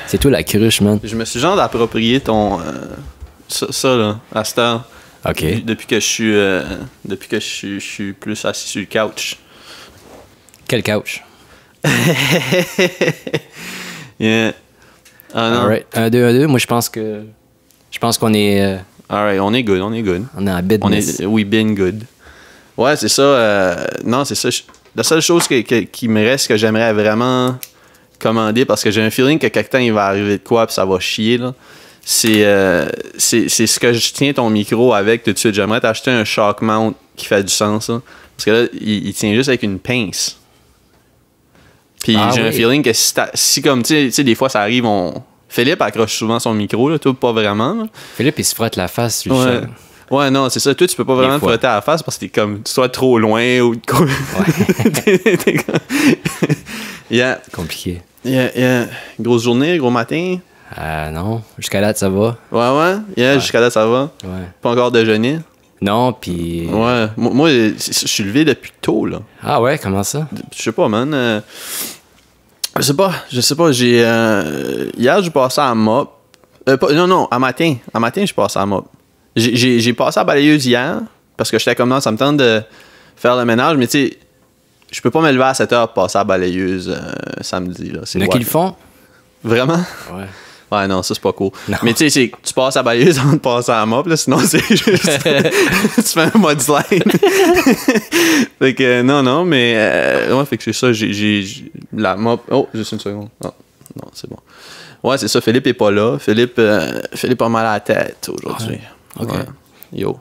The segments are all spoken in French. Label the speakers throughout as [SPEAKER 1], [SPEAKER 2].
[SPEAKER 1] C'est toi la cruche, man.
[SPEAKER 2] Je me suis genre approprié ton... ça, là, à cette heure.
[SPEAKER 1] OK.
[SPEAKER 2] Depuis que je suis plus assis sur le couch.
[SPEAKER 1] Quel couch?
[SPEAKER 2] Yeah. Ah non.
[SPEAKER 1] Alright. 1, 2, 1, 2. Moi, je pense qu'on est...
[SPEAKER 2] Alright, on est good.
[SPEAKER 1] On est en business.
[SPEAKER 2] We been good. Ouais, c'est ça. Non, c'est ça. La seule chose qui me reste que j'aimerais vraiment commander, parce que j'ai un feeling que quelque temps il va arriver de quoi puis ça va chier, là. C'est ce que je tiens ton micro avec tout de suite. J'aimerais t'acheter un shock mount qui fait du sens, là. Parce que là, il tient juste avec une pince. Puis j'ai un feeling que si comme, tu sais, des fois ça arrive, Philippe accroche souvent son micro, là, toi pas vraiment. Là.
[SPEAKER 1] Philippe, il se frotte la face sur le
[SPEAKER 2] ouais.
[SPEAKER 1] chat.
[SPEAKER 2] Ouais, non, c'est ça. Toi, tu peux pas vraiment te frotter à la face parce que t'es comme, soit trop loin ou... Ouais. t'es comme... Yeah.
[SPEAKER 1] Compliqué.
[SPEAKER 2] Yeah. Grosse journée, gros matin.
[SPEAKER 1] Non. Jusqu'à là, ça va.
[SPEAKER 2] Ouais. Yeah, jusqu'à là, ça va.
[SPEAKER 1] Ouais.
[SPEAKER 2] Pas encore déjeuné.
[SPEAKER 1] Non, puis...
[SPEAKER 2] Ouais. Moi, je suis levé depuis tôt, là.
[SPEAKER 1] Ah ouais, comment ça?
[SPEAKER 2] Je sais pas, man. Je sais pas. Hier, j'ai passé à mop. Non, à matin. À matin, je passé à mop. J'ai passé à balayeuse hier parce que j'étais comme non, ça me tente de faire le ménage, mais tu sais, je peux pas me lever à 7 heures pour passer à balayeuse samedi. Là.
[SPEAKER 1] Il y en a qui le font?
[SPEAKER 2] Vraiment?
[SPEAKER 1] Ouais.
[SPEAKER 2] Ouais, non, ça c'est pas cool.
[SPEAKER 1] Non.
[SPEAKER 2] Mais tu sais, tu passes à balayeuse avant de passer à mop, là, sinon c'est juste. Tu fais un mode slide. Fait que non, mais. Ouais, fait que c'est ça, j'ai la mop. Oh, juste une seconde. Oh, non, c'est bon. Ouais, c'est ça, Philippe est pas là. Philippe a mal à la tête aujourd'hui.
[SPEAKER 1] OK.
[SPEAKER 2] Ouais. Yo.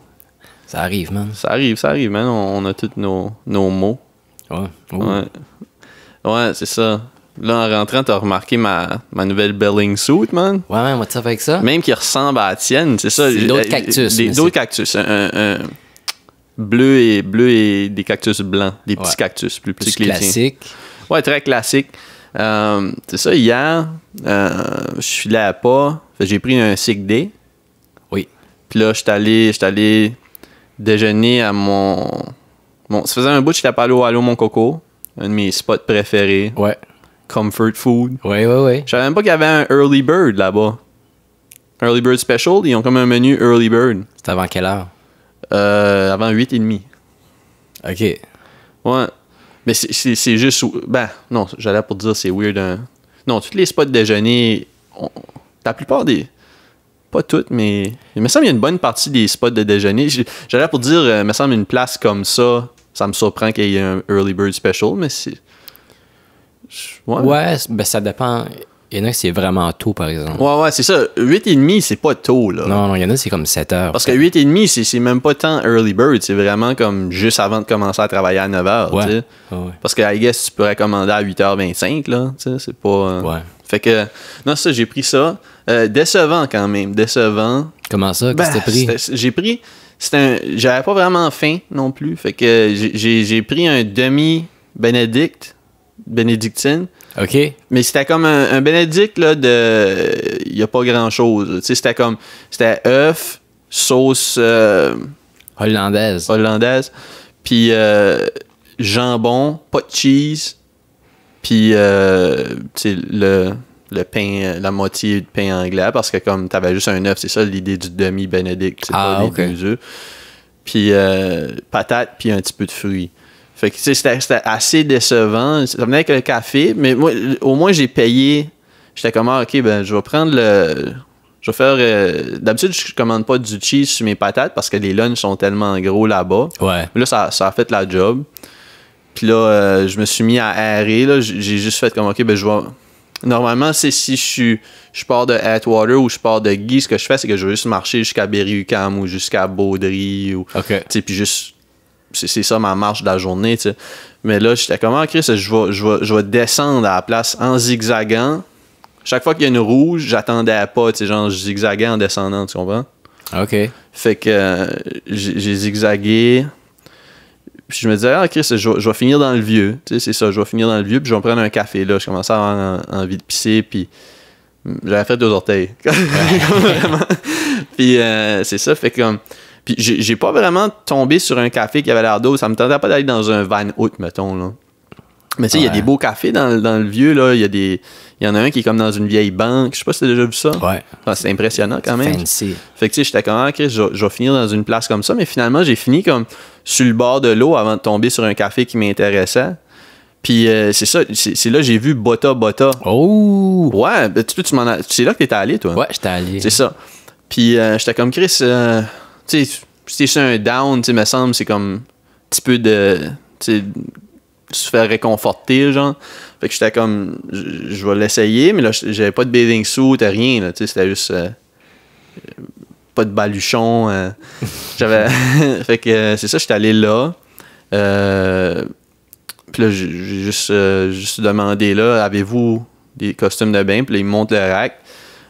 [SPEAKER 1] Ça arrive, man.
[SPEAKER 2] Ça arrive, man. On a tous nos mots.
[SPEAKER 1] Ouais.
[SPEAKER 2] Ouais, c'est ça. Là, en rentrant, t'as remarqué ma nouvelle belling suit, man.
[SPEAKER 1] Ouais, man, what's up avec ça?
[SPEAKER 2] Même qui ressemble à la tienne, c'est ça.
[SPEAKER 1] C'est d'autres cactus.
[SPEAKER 2] D'autres cactus. Un bleu et des cactus blancs. Des petits cactus plus petits que les tiens.
[SPEAKER 1] Classique.
[SPEAKER 2] Ouais, très classique. C'est ça, hier, je suis là à pas. J'ai pris un sick day.
[SPEAKER 1] Oui.
[SPEAKER 2] Puis là, j'étais allé déjeuner à mon... Ça faisait un bout que j'étais pas allé au Allô Mon Coco. Un de mes spots préférés.
[SPEAKER 1] Ouais.
[SPEAKER 2] Comfort food.
[SPEAKER 1] Ouais.
[SPEAKER 2] Je savais même pas qu'il y avait un Early Bird là-bas. Early Bird Special, ils ont comme un menu Early Bird.
[SPEAKER 1] C'est avant quelle heure?
[SPEAKER 2] Avant 8h30.
[SPEAKER 1] OK.
[SPEAKER 2] Ouais. Mais c'est juste... Ben, non, j'allais pour dire c'est weird. Non, tous les spots de déjeuner... La plupart des... Pas toutes, mais... Il me semble qu'il y a une bonne partie des spots de déjeuner. J'allais pour dire, il me semble une place comme ça, ça me surprend qu'il y ait un Early Bird Special, mais c'est...
[SPEAKER 1] Ouais, ben ça dépend. Il y en a qui c'est vraiment tôt, par exemple.
[SPEAKER 2] Ouais, c'est ça. 8h30, c'est pas tôt, là.
[SPEAKER 1] Non, il y en a c'est comme 7 heures.
[SPEAKER 2] Parce que 8h30, c'est même pas tant Early Bird, c'est vraiment comme juste avant de commencer à travailler à 9h, tu sais.
[SPEAKER 1] Ouais.
[SPEAKER 2] Parce que, I guess, tu pourrais commander à 8h25, là, tu sais, c'est pas...
[SPEAKER 1] Ouais.
[SPEAKER 2] Fait que, non, ça, j'ai pris ça. Décevant, quand même, décevant.
[SPEAKER 1] Comment ça? Qu'est-ce que t'as pris?
[SPEAKER 2] J'ai pris... J'avais pas vraiment faim non plus, fait que j'ai pris un bénédictine.
[SPEAKER 1] OK.
[SPEAKER 2] Mais c'était comme un bénédict, là, de... Il y a pas grand-chose. Tu sais, c'était œuf, sauce...
[SPEAKER 1] Hollandaise.
[SPEAKER 2] Puis jambon, pas de cheese. Puis, tu sais, le pain, la moitié de pain anglais, parce que comme t'avais juste un œuf, c'est ça l'idée du demi-bénédict. C'est pas les deux œufs. Puis patate, puis un petit peu de fruits. Fait que, tu sais, c'était assez décevant. Ça venait avec le café, mais moi, au moins, j'ai payé. J'étais comme, OK, ben, je vais prendre je vais faire... d'habitude, je commande pas du cheese sur mes patates parce que les lunchs sont tellement gros là-bas.
[SPEAKER 1] Ouais.
[SPEAKER 2] Mais là, ça a fait la job. Puis là, je me suis mis à aérer. Là. J'ai juste fait comme, OK, ben, je vais... Normalement, c'est si je pars de Atwater ou je pars de Guy, ce que je fais, c'est que je vais juste marcher jusqu'à Berry-UQAM ou jusqu'à Baudry. Ou,
[SPEAKER 1] OK.
[SPEAKER 2] Tu sais, puis juste... C'est ça ma marche de la journée, tu sais. Mais là, j'étais comme, ah, Chris, je vais descendre à la place en zigzagant. Chaque fois qu'il y a une rouge, j'attendais à pas, tu sais, genre, je zigzaguais en descendant, tu comprends?
[SPEAKER 1] OK.
[SPEAKER 2] Fait que j'ai zigzagué. Puis je me disais, ah, Chris, je vais finir dans le vieux. Tu sais, c'est ça, je vais finir dans le vieux, puis je vais me prendre un café, là. Je commençais à avoir envie de pisser, puis j'avais fait 2 orteils. Vraiment. Puis c'est ça, fait comme... Puis j'ai pas vraiment tombé sur un café qui avait l'air d'eau. Ça me tentait pas d'aller dans un Van Hout, mettons, là. Mais tu sais, il y a des beaux cafés dans le vieux, là. Il y en a un qui est comme dans une vieille banque. Je sais pas si t'as déjà vu ça.
[SPEAKER 1] Ouais.
[SPEAKER 2] Ah, c'est impressionnant quand même.
[SPEAKER 1] Fancy.
[SPEAKER 2] Fait que tu sais, j'étais comme, Chris, je vais finir dans une place comme ça. Mais finalement, j'ai fini comme sur le bord de l'eau avant de tomber sur un café qui m'intéressait. Puis c'est ça, c'est là que j'ai vu Bota Bota.
[SPEAKER 1] Oh!
[SPEAKER 2] Ouais, ben, c'est là que t'étais allé, toi.
[SPEAKER 1] Ouais, j'étais allé.
[SPEAKER 2] C'est ça. Puis j'étais comme, Chris, tu sais, si t'es sur un down, tu sais, me semble, c'est comme un petit peu de, tu sais, se faire réconforter, genre. Fait que j'étais comme, je vais l'essayer, mais là, j'avais pas de bathing suit, rien, là, tu sais, c'était juste pas de baluchon. J'avais. Fait que c'est ça, j'étais allé là. Puis là, j'ai juste demandé, là, avez-vous des costumes de bain? Puis là, ils me montrent le rack.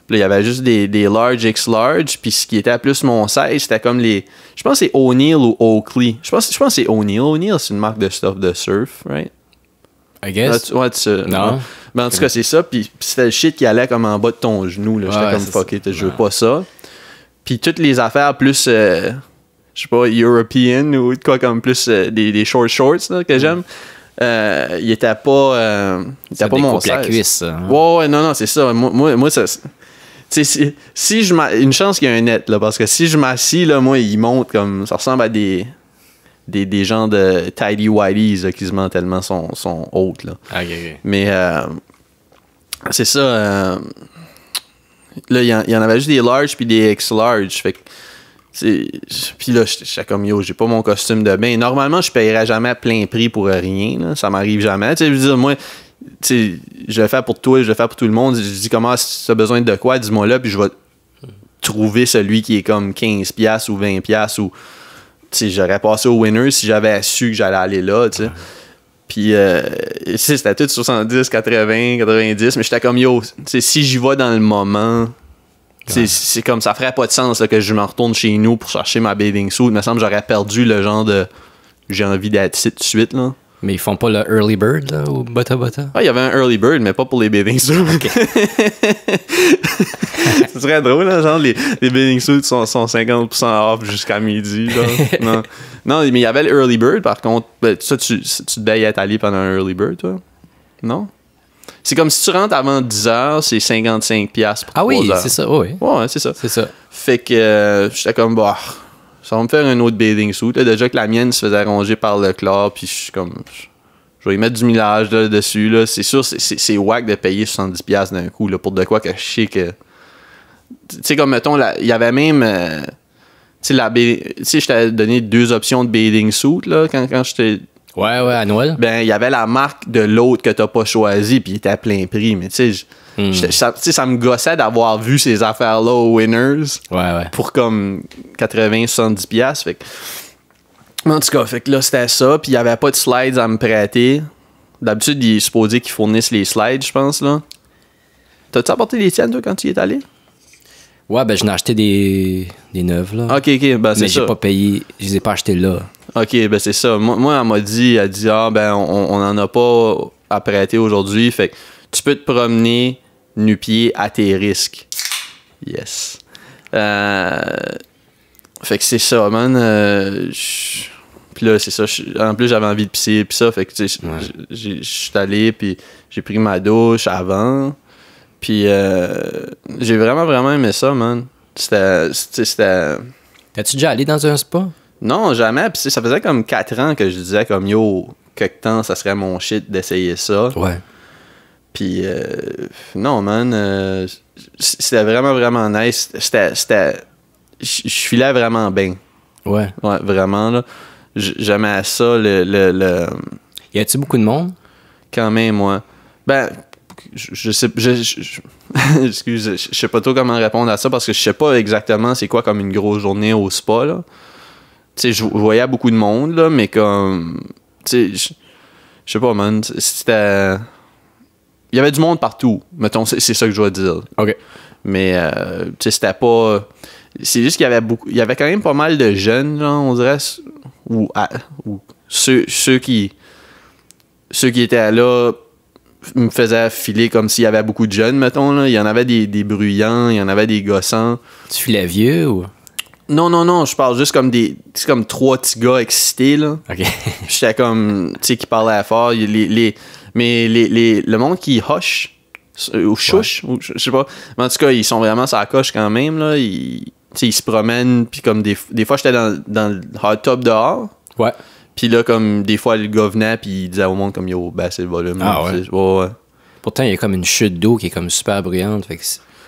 [SPEAKER 2] Puis là, il y avait juste des large X large. Puis ce qui était à plus mon size, c'était comme les. Je pense que c'est O'Neill ou Oakley. Je pense que c'est O'Neill. O'Neill, c'est une marque de stuff de surf, right?
[SPEAKER 1] I guess.
[SPEAKER 2] Ouais, non. Mais en tout cas, c'est ça. Puis c'était le shit qui allait comme en bas de ton genou. Là. J'étais comme fuck it, je veux pas ça. Puis toutes les affaires plus, je sais pas, European ou quoi comme plus des shorts là, que j'aime. Il était pas. Il était pas mon size.
[SPEAKER 1] La cuisse, ça, hein?
[SPEAKER 2] Ouais, non, c'est ça. Moi ça. Si je une chance qu'il y a un net, là, parce que si je m'assis, là, moi, il monte comme. Ça ressemble à des gens de tidy whities qui se mentent tellement sont hautes, là.
[SPEAKER 1] Okay.
[SPEAKER 2] Mais c'est ça. Là, il y en avait juste des large puis des X large. Fait que. Puis là, j'étais comme yo, j'ai pas mon costume de bain. Normalement, je paierais jamais à plein prix pour rien. Là. Ça m'arrive jamais. Tu sais, je veux dire, moi, je le fais pour toi, je le fais pour tout le monde. Je dis comment, si tu as besoin de quoi, dis-moi là, puis je vais trouver celui qui est comme 15$ ou 20$ ou. Tu sais, j'aurais passé au winner si j'avais su que j'allais aller là, tu sais. Puis, c'était tout 70, 80, 90, mais j'étais comme yo, si j'y vais dans le moment. C'est comme ça ferait pas de sens là, que je me retourne chez nous pour chercher ma bathing suit. Il me semble que j'aurais perdu le genre de j'ai envie d'être ici tout de suite là.
[SPEAKER 1] Mais ils font pas le early bird là, au Bota Bota?
[SPEAKER 2] Ah, il y avait un early bird, mais pas pour les bathing suits. Okay. Ce serait drôle, hein, genre les bathing suits sont 50% off jusqu'à midi. Genre. non, mais il y avait le early bird par contre. Ben, ça, tu te bailles à être allé pendant un early bird, toi? Non? C'est comme si tu rentres avant 10h, c'est 55$ pour 3 heures.
[SPEAKER 1] Ah oui, c'est ça, oui.
[SPEAKER 2] Ouais, c'est ça.
[SPEAKER 1] C'est ça.
[SPEAKER 2] Fait que j'étais comme, bah, ça va me faire un autre bathing suit. Là, déjà que la mienne se faisait ronger par le chlore, puis je suis comme, je vais y mettre du millage là, dessus. Là. C'est sûr, c'est wack de payer 70$ d'un coup là, pour de quoi que je sais que. Tu sais, comme mettons, il y avait même. Tu sais, je t'avais donné 2 options de bathing suit là, quand j'étais.
[SPEAKER 1] Ouais, à Noël.
[SPEAKER 2] Ben, il y avait la marque de l'autre que t'as pas choisi, puis il était à plein prix. Mais tu sais, ça me gossait d'avoir vu ces affaires-là aux Winners.
[SPEAKER 1] Ouais.
[SPEAKER 2] Pour comme 80-70$. Fait que. En tout cas, fait que là, c'était ça. Puis il y avait pas de slides à me prêter. D'habitude, il est supposé qu'ils fournissent les slides, je pense, là. T'as-tu apporté les tiennes, toi, quand tu y es allé? Ouais,
[SPEAKER 1] ben, j'en ai acheté des neuves, là.
[SPEAKER 2] OK, ben, c'est ça.
[SPEAKER 1] Mais j'ai pas payé. Je les ai pas achetés là.
[SPEAKER 2] OK, ben, c'est ça. Moi, elle m'a dit, ben, on en a pas à prêter aujourd'hui. Fait que tu peux te promener nu-pied à tes risques. Yes. Fait que c'est ça, man. Puis là, c'est ça. En plus, j'avais envie de pisser, puis ça. Fait que, tu sais, je suis allé, puis j'ai pris ma douche avant. Puis j'ai vraiment aimé ça, man. C'était.
[SPEAKER 1] T'as-tu déjà allé dans un spa?
[SPEAKER 2] Non, jamais. Puis ça faisait comme 4 ans que je disais, comme yo, quelque temps, ça serait mon shit d'essayer ça.
[SPEAKER 1] Ouais.
[SPEAKER 2] Puis non, man. C'était vraiment nice. C'était. Je filais vraiment bien.
[SPEAKER 1] Ouais.
[SPEAKER 2] Ouais, vraiment, là. J'aimais ça,
[SPEAKER 1] Y a-tu beaucoup de monde?
[SPEAKER 2] Quand même, moi. Ben, je sais... Excuse, je sais pas trop comment répondre à ça parce que je sais pas exactement c'est quoi comme une grosse journée au spa, là. Tu sais, je voyais beaucoup de monde, là, mais comme... Tu sais, je sais pas, man. C'était... Il y avait du monde partout. Mettons, c'est ça que je dois dire.
[SPEAKER 1] OK.
[SPEAKER 2] Mais, tu sais, c'était pas... C'est juste qu'il y avait il y avait quand même pas mal de jeunes, genre, on dirait, ou ceux qui étaient là me faisaient filer comme s'il y avait beaucoup de jeunes, mettons, là. Il y en avait des bruyants, il y en avait des gossants.
[SPEAKER 1] Tu filais vieux ou?
[SPEAKER 2] Non, je parle juste comme c'est comme 3 petits gars excités, là.
[SPEAKER 1] OK.
[SPEAKER 2] J'étais comme, tu sais, qui parlaient fort. Mais le monde qui hush, ou chouche, ou je sais pas. Mais en tout cas, ils sont vraiment sur la coche quand même, là. Ils se promènent, puis comme des fois, j'étais dans le hot tub dehors.
[SPEAKER 1] Ouais.
[SPEAKER 2] Puis là, comme des fois, le gars venait, puis il disait au monde, comme, yo, baissez le volume.
[SPEAKER 1] Ah ouais?
[SPEAKER 2] Ouais.
[SPEAKER 1] Pourtant, il y a comme une chute d'eau qui est comme super bruyante. Fait que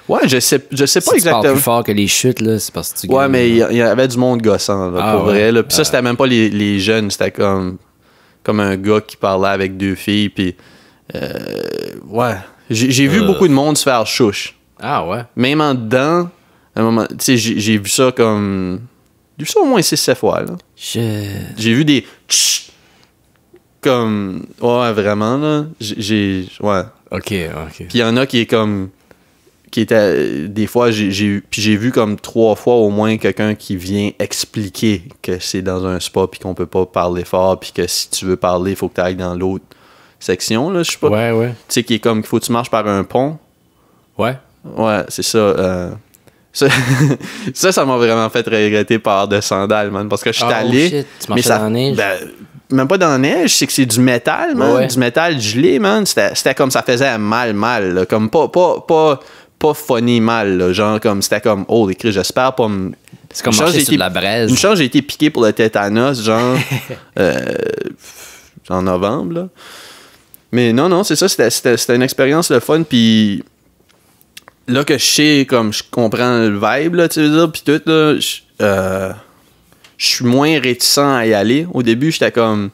[SPEAKER 2] Ouais, je sais pas
[SPEAKER 1] si tu
[SPEAKER 2] exactement.
[SPEAKER 1] parles plus fort que les chutes, là, c'est parce que tu
[SPEAKER 2] Ouais,
[SPEAKER 1] gueules,
[SPEAKER 2] mais il y avait du monde gossant, là, pour vrai. Là. Puis ça, c'était même pas les jeunes, c'était comme un gars qui parlait avec 2 filles. Puis, ouais. J'ai vu beaucoup de monde se faire chouche.
[SPEAKER 1] Ah ouais?
[SPEAKER 2] Même en dedans, à un moment, tu sais, j'ai vu ça comme. J'ai vu ça au moins 6-7 fois, là. J'ai vu des. Tch, comme. Ouais, vraiment, là. Ouais.
[SPEAKER 1] OK.
[SPEAKER 2] Puis il y en a qui est comme. Qui était des fois j'ai vu comme 3 fois au moins quelqu'un qui vient expliquer que c'est dans un spa puis qu'on peut pas parler fort puis que si tu veux parler il faut que tu ailles dans l'autre section là, je sais pas.
[SPEAKER 1] Ouais.
[SPEAKER 2] Tu sais qui est comme qu'il faut que tu marches par un pont.
[SPEAKER 1] Ouais
[SPEAKER 2] C'est ça. Ça m'a vraiment fait regretter par de sandales, man, parce que je suis allé
[SPEAKER 1] shit. Tu marchais dans la neige?
[SPEAKER 2] Même pas dans la neige, c'est que c'est du métal, man,
[SPEAKER 1] Ouais.
[SPEAKER 2] du métal gelé, man. C'était comme ça faisait mal là, comme pas funny mal, là. Genre comme c'était comme oh les cris, j'espère pas me.
[SPEAKER 1] C'est comme marcher sur de la braise.
[SPEAKER 2] Une chance j'ai été piqué pour le tétanos genre en novembre là. Mais non, c'est ça, c'était une expérience le fun puis là que je sais comme je comprends le vibe là, tu veux dire puis tout là, je suis moins réticent à y aller. Au début, j'étais comme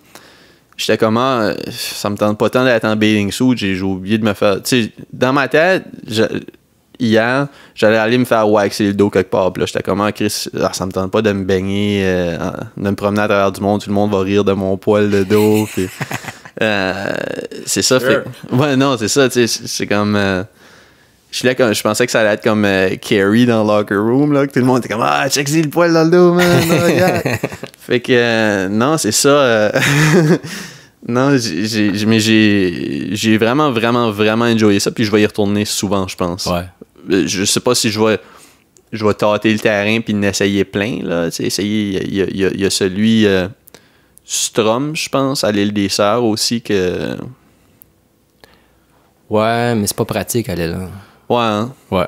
[SPEAKER 2] ça me tente pas tant d'être en bathing suit, j'ai oublié de me faire, tu sais, dans ma tête, hier, j'allais aller me faire waxer le dos quelque part. Puis là, j'étais comme, Chris, ça me tente pas de me baigner, de me promener à travers du monde. Tout le monde va rire de mon poil de dos. Puis, c'est ça. Fait, ouais, non, c'est ça. C'est comme. Je pensais que ça allait être comme Carrie dans Locker Room, là, que tout le monde était comme, check-y le poil dans le dos, man. Regarde. Fait que, non, c'est ça. Non, mais j'ai vraiment, vraiment, vraiment enjoyé ça. Puis je vais y retourner souvent, je pense.
[SPEAKER 1] Ouais.
[SPEAKER 2] Je sais pas si je vais tâter le terrain puis en essayer plein là, tu sais, essayer il y a celui Strom, je pense, à l'île des Sœurs aussi que
[SPEAKER 1] Ouais, mais c'est pas pratique aller là.
[SPEAKER 2] ouais, hein?
[SPEAKER 1] Ouais.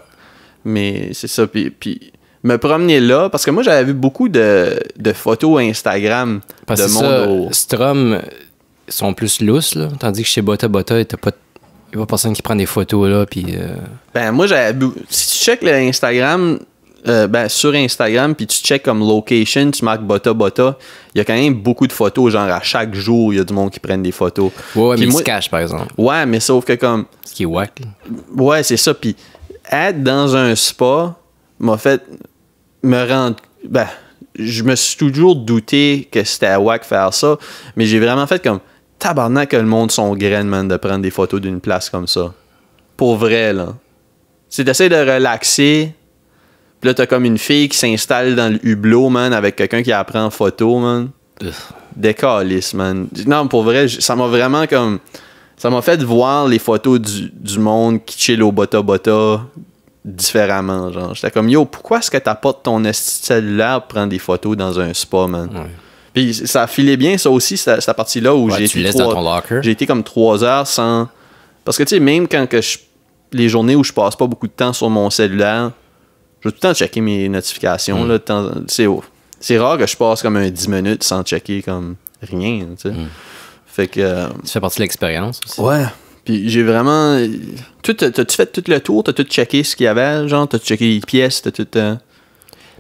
[SPEAKER 2] Mais c'est ça puis me promener là parce que moi j'avais vu beaucoup de photos Instagram
[SPEAKER 1] parce
[SPEAKER 2] de
[SPEAKER 1] que
[SPEAKER 2] monde
[SPEAKER 1] Strom sont plus lousses là, tandis que chez Bota il n'y a pas personne qui prend des photos là puis
[SPEAKER 2] Ben moi si tu checkes le Instagram sur Instagram puis tu checkes comme location, tu marques Bota, il y a quand même beaucoup de photos, genre à chaque jour il y a du monde qui prennent des photos.
[SPEAKER 1] Ouais, mais
[SPEAKER 2] moi,
[SPEAKER 1] ils se cachent par exemple.
[SPEAKER 2] Ouais, mais sauf que comme
[SPEAKER 1] Ce qui est whack. Là.
[SPEAKER 2] ouais, c'est ça, puis être dans un spa m'a fait me rendre je me suis toujours douté que c'était whack faire ça, mais j'ai vraiment fait comme tabarnak que le monde sont graines, man, de prendre des photos d'une place comme ça. Pour vrai, là. C'est d'essayer de relaxer. Puis là, t'as comme une fille qui s'installe dans le hublot, man, avec quelqu'un qui apprend photo, man. Décalisse, man. Non, pour vrai, ça m'a vraiment comme... Ça m'a fait voir les photos du monde qui chill au Bota différemment, genre. J'étais comme, yo, pourquoi est-ce que t'apportes ton esti cellulaire pour prendre des photos dans un spa, man? Ouais. Puis ça filait bien, ça aussi, cette partie-là où j'ai été
[SPEAKER 1] dans ton locker.
[SPEAKER 2] J'ai été comme 3 heures sans... Parce que, tu sais, même quand les journées où je passe pas beaucoup de temps sur mon cellulaire, je vais tout le temps checker mes notifications. Là, c'est rare que je passe comme 10 minutes sans checker comme rien, tu sais. Fait que...
[SPEAKER 1] Ça fait partie de l'expérience aussi.
[SPEAKER 2] Ouais. Puis j'ai vraiment... T'as-tu fait tout le tour? T'as tout checké ce qu'il y avait? Genre, t'as checké les pièces? T'as tout...
[SPEAKER 1] Ben,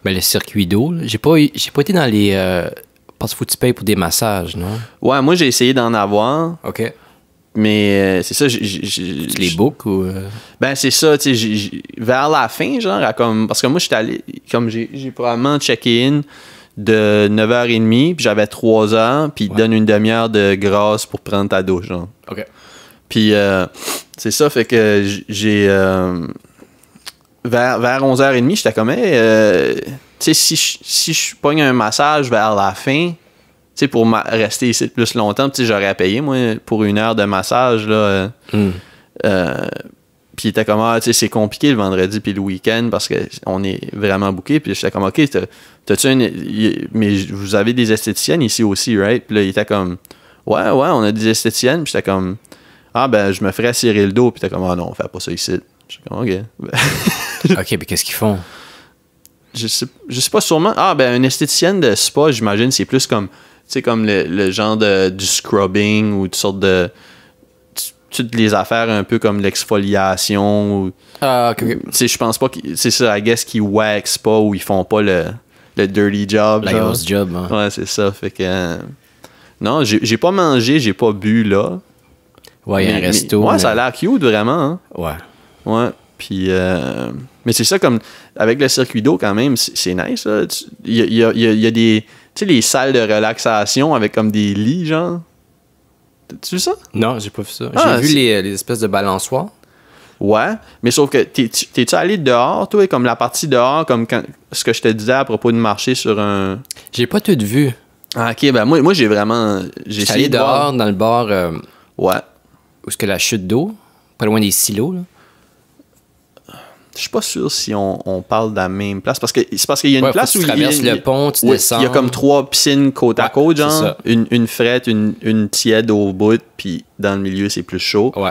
[SPEAKER 1] le circuit d'eau, là, j'ai pas été dans les... Parce qu'il faut que tu payes pour des massages, non? Ouais,
[SPEAKER 2] moi, j'ai essayé d'en avoir.
[SPEAKER 1] OK.
[SPEAKER 2] Mais c'est ça,
[SPEAKER 1] Tu les bookes ou...
[SPEAKER 2] Ben, c'est ça, tu sais, vers la fin, genre, parce que moi, j'étais allé... Comme j'ai probablement checké in de 9h30, puis j'avais 3 heures, puis ils te donnent une demi-heure de grâce pour prendre ta douche, genre.
[SPEAKER 1] OK.
[SPEAKER 2] Puis c'est ça, fait que j'ai... vers 11h30, j'étais comme, tu sais, si je pogne un massage vers la fin, tu sais, pour rester ici plus longtemps, tu sais, j'aurais payé, moi, pour 1 heure de massage, là. Puis il était comme, ah, tu sais, c'est compliqué le vendredi puis le week-end parce qu'on est vraiment booké. Puis j'étais comme, OK, t'as-tu mais vous avez des esthéticiennes ici aussi, right? Puis là, il était comme, ouais, on a des esthéticiennes. Puis j'étais comme, ah, ben, je me ferais cirer le dos. Puis t'es comme, ah non, on fait pas ça ici. J'étais comme, OK.
[SPEAKER 1] OK, puis qu'est-ce qu'ils font?
[SPEAKER 2] Je sais pas, sûrement. Ah, ben, une esthéticienne de spa, j'imagine, c'est plus comme, tu sais, comme le genre du scrubbing ou toutes sortes de. Toutes les affaires un peu comme l'exfoliation. Ou,
[SPEAKER 1] Ah, OK.
[SPEAKER 2] tu sais, je pense pas que. C'est ça, I guess qu'ils wax pas ou ils font pas le dirty job.
[SPEAKER 1] La grosse job, hein.
[SPEAKER 2] Ouais, c'est ça. Fait que. Non, j'ai pas mangé, j'ai pas bu là.
[SPEAKER 1] Ouais, il y a un resto.
[SPEAKER 2] Ouais, ça a l'air cute, vraiment. Hein?
[SPEAKER 1] Ouais.
[SPEAKER 2] Ouais. Puis. Mais c'est ça, comme. Avec le circuit d'eau, quand même, c'est nice, là. Il y a des. Tu sais, les salles de relaxation avec comme des lits, genre. T'as-tu vu ça?
[SPEAKER 1] Non, j'ai pas vu ça.
[SPEAKER 2] Ah,
[SPEAKER 1] j'ai vu les espèces de balançoires.
[SPEAKER 2] Ouais, mais sauf que t'es-tu allé dehors, toi, comme la partie dehors, comme ce que je te disais à propos de marcher sur un...
[SPEAKER 1] J'ai pas tout vu.
[SPEAKER 2] Ah, ok, ben moi j'ai vraiment...
[SPEAKER 1] J'étais allé dehors dans le bar
[SPEAKER 2] ouais.
[SPEAKER 1] où est-ce que la chute d'eau, pas loin des silos, là.
[SPEAKER 2] Je suis pas sûr si on parle de la même place, parce qu'il y a une place où
[SPEAKER 1] tu traverses le pont, tu descends.
[SPEAKER 2] Il y a comme 3 piscines côte à côte, genre.
[SPEAKER 1] Ça.
[SPEAKER 2] Une frette, une tiède au bout, puis dans le milieu, c'est plus chaud.
[SPEAKER 1] Ouais.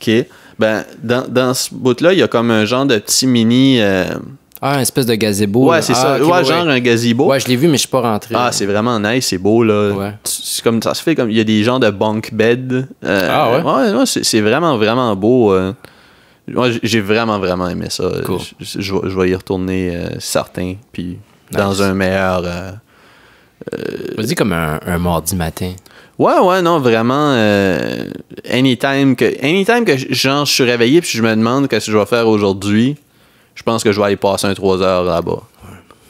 [SPEAKER 2] Ok. Ben, dans ce bout-là, il y a comme un genre de petit mini...
[SPEAKER 1] Ah, une espèce de gazebo.
[SPEAKER 2] Ouais, c'est ça.
[SPEAKER 1] Okay,
[SPEAKER 2] ouais, genre un gazebo.
[SPEAKER 1] Ouais, je l'ai vu, mais je suis pas rentré.
[SPEAKER 2] Ah, c'est vraiment nice, c'est beau, là.
[SPEAKER 1] Ouais.
[SPEAKER 2] C'est comme, ça se fait comme... Il y a des genres de bunk bed.
[SPEAKER 1] Ah ouais?
[SPEAKER 2] Ouais, c'est vraiment, vraiment beau. Moi, j'ai vraiment, vraiment aimé ça.
[SPEAKER 1] Cool.
[SPEAKER 2] Je vais y retourner certain, puis dans
[SPEAKER 1] Nice.
[SPEAKER 2] un meilleur...
[SPEAKER 1] Vas-y comme un mardi matin.
[SPEAKER 2] Ouais, non, vraiment. Anytime que genre, je suis réveillé puis je me demande qu'est-ce que je vais faire aujourd'hui, je pense que je vais aller passer 3 heures là-bas.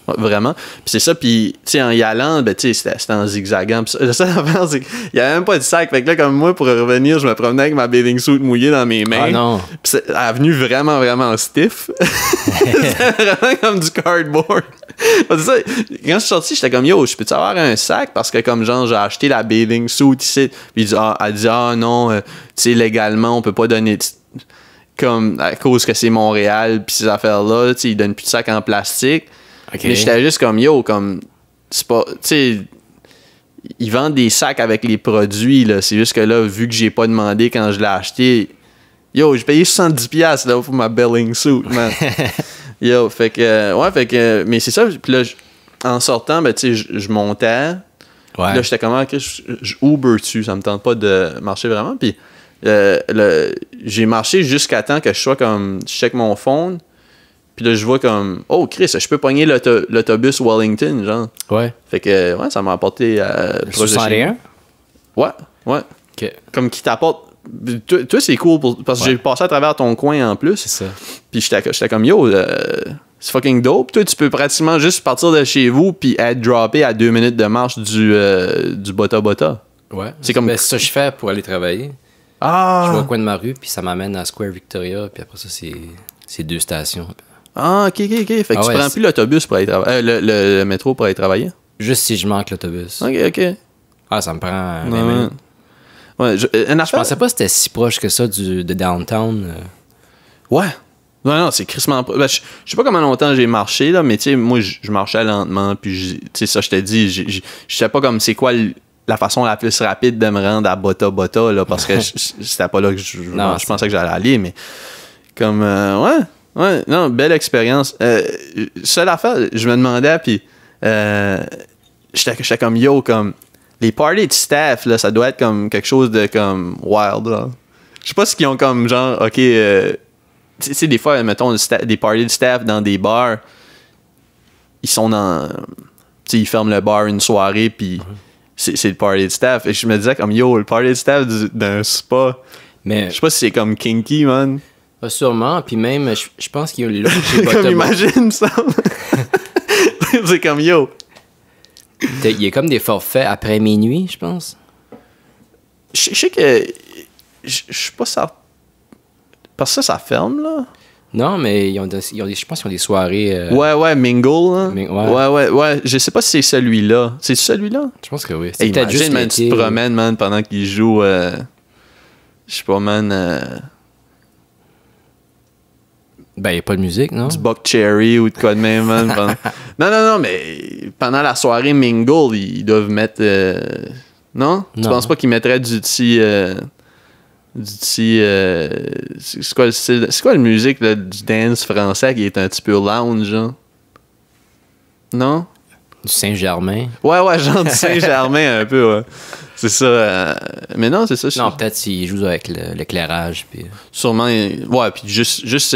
[SPEAKER 2] Ouais, vraiment. Puis c'est ça, puis tu sais, en y allant, ben tu sais, c'était en zigzagant. Puis la seule affaire, c'est qu'il y avait même pas de sac. Fait que là, comme moi, pour revenir, je me promenais avec ma bathing suit mouillée dans mes mains.
[SPEAKER 1] Ah non.
[SPEAKER 2] Puis elle est venue vraiment, vraiment stiff. C'était vraiment comme du cardboard. C'est ça, quand je suis sorti, j'étais comme, yo, je peux-tu avoir un sac? Parce que comme genre, j'ai acheté la bathing suit ici. Puis elle dit, non, tu sais, légalement, on peut pas donner... Comme, à cause que c'est Montréal, puis ces affaires-là, tu sais, ils donnent plus de sacs en plastique.
[SPEAKER 1] Okay.
[SPEAKER 2] Mais j'étais juste comme, yo, comme, c'est pas, tu sais, ils vendent des sacs avec les produits, là. C'est juste que là, vu que j'ai pas demandé quand je l'ai acheté, yo, j'ai payé 70$ là, pour ma bathing suit, man. Yo, fait que, mais c'est ça, puis là, en sortant, ben, tu sais, je montais.
[SPEAKER 1] Ouais.
[SPEAKER 2] Là, j'étais comme, ok, je Uber dessus, ça me tente pas de marcher vraiment, puis j'ai marché jusqu'à temps que je sois comme, je check mon phone. Puis là, je vois comme, oh, Chris, je peux pogner l'autobus Wellington, genre.
[SPEAKER 1] Ouais.
[SPEAKER 2] Fait que, ouais, ça m'a apporté à...
[SPEAKER 1] Le 61?
[SPEAKER 2] Ouais.
[SPEAKER 1] OK.
[SPEAKER 2] Comme qui t'apporte... Toi, c'est cool parce que j'ai passé à travers ton coin en plus.
[SPEAKER 1] C'est ça.
[SPEAKER 2] Puis j'étais comme, yo, c'est fucking dope. Toi, tu peux pratiquement juste partir de chez vous puis être droppé à 2 minutes de marche du Bota Bota.
[SPEAKER 1] Ouais.
[SPEAKER 2] C'est comme...
[SPEAKER 1] Ben, c'est ça que je fais pour aller travailler.
[SPEAKER 2] Ah!
[SPEAKER 1] Je vais au coin de ma rue, puis ça m'amène à Square Victoria, puis après ça, c'est 2 stations.
[SPEAKER 2] Ah, ok. Fait que tu prends plus l'autobus pour aller travailler. Le métro pour aller travailler.
[SPEAKER 1] Juste si je manque l'autobus.
[SPEAKER 2] Ok.
[SPEAKER 1] Ah, ça me prend 20 minutes.
[SPEAKER 2] Ouais,
[SPEAKER 1] Je pensais pas que c'était si proche que ça de downtown.
[SPEAKER 2] Ouais. Non, c'est crissement pas. Ben, je sais pas comment longtemps j'ai marché, là, mais tu sais, moi, je marchais lentement, puis tu sais, ça, je te dis, je sais pas comme c'est quoi la façon la plus rapide de me rendre à Bota Bota, là, parce que c'était pas là que je pensais que j'allais aller, mais comme, ouais, non, belle expérience. Seule affaire, je me demandais, puis j'étais comme, yo, comme, les parties de staff, là, ça doit être comme quelque chose de comme wild, là. Je sais pas ce qu'ils ont comme genre, ok, tu sais, des fois, mettons, des parties de staff dans des bars, ils sont dans, tu sais, ils ferment le bar une soirée, puis c'est le party de staff. Et je me disais comme, yo, le party de staff d'un spa,
[SPEAKER 1] Mais
[SPEAKER 2] je sais pas si c'est comme kinky, man.
[SPEAKER 1] pas sûrement, puis même, je pense qu'il y a là, j'ai pas
[SPEAKER 2] Comme imagine ça. C'est comme, yo.
[SPEAKER 1] Il y a comme des forfaits après minuit, je pense.
[SPEAKER 2] Je sais que, je suis pas certain. Parce que ça ferme, là.
[SPEAKER 1] Non, mais je pense qu'ils ont des soirées.
[SPEAKER 2] Ouais, mingle, là.
[SPEAKER 1] Ouais.
[SPEAKER 2] Ouais. Je sais pas si c'est celui-là. C'est celui-là?
[SPEAKER 1] Je pense que oui.
[SPEAKER 2] Hey,
[SPEAKER 1] peut-être
[SPEAKER 2] imagine, man, tu te
[SPEAKER 1] l'été.
[SPEAKER 2] promènes, man, pendant qu'ils jouent. Je sais pas, man.
[SPEAKER 1] Ben, il n'y a pas de musique, non?
[SPEAKER 2] Du Buck Cherry ou de quoi de même, man. Non, mais pendant la soirée Mingle, ils doivent mettre... Non? Tu penses pas qu'ils mettraient du petit... c'est quoi la musique là, du dance français qui est un petit peu lounge, hein? Non?
[SPEAKER 1] Du Saint-Germain.
[SPEAKER 2] Ouais, genre du Saint-Germain un peu, ouais. C'est ça. Mais non, c'est ça.
[SPEAKER 1] Non, peut-être s'il joue avec l'éclairage. Puis...
[SPEAKER 2] Sûrement. Ouais, puis juste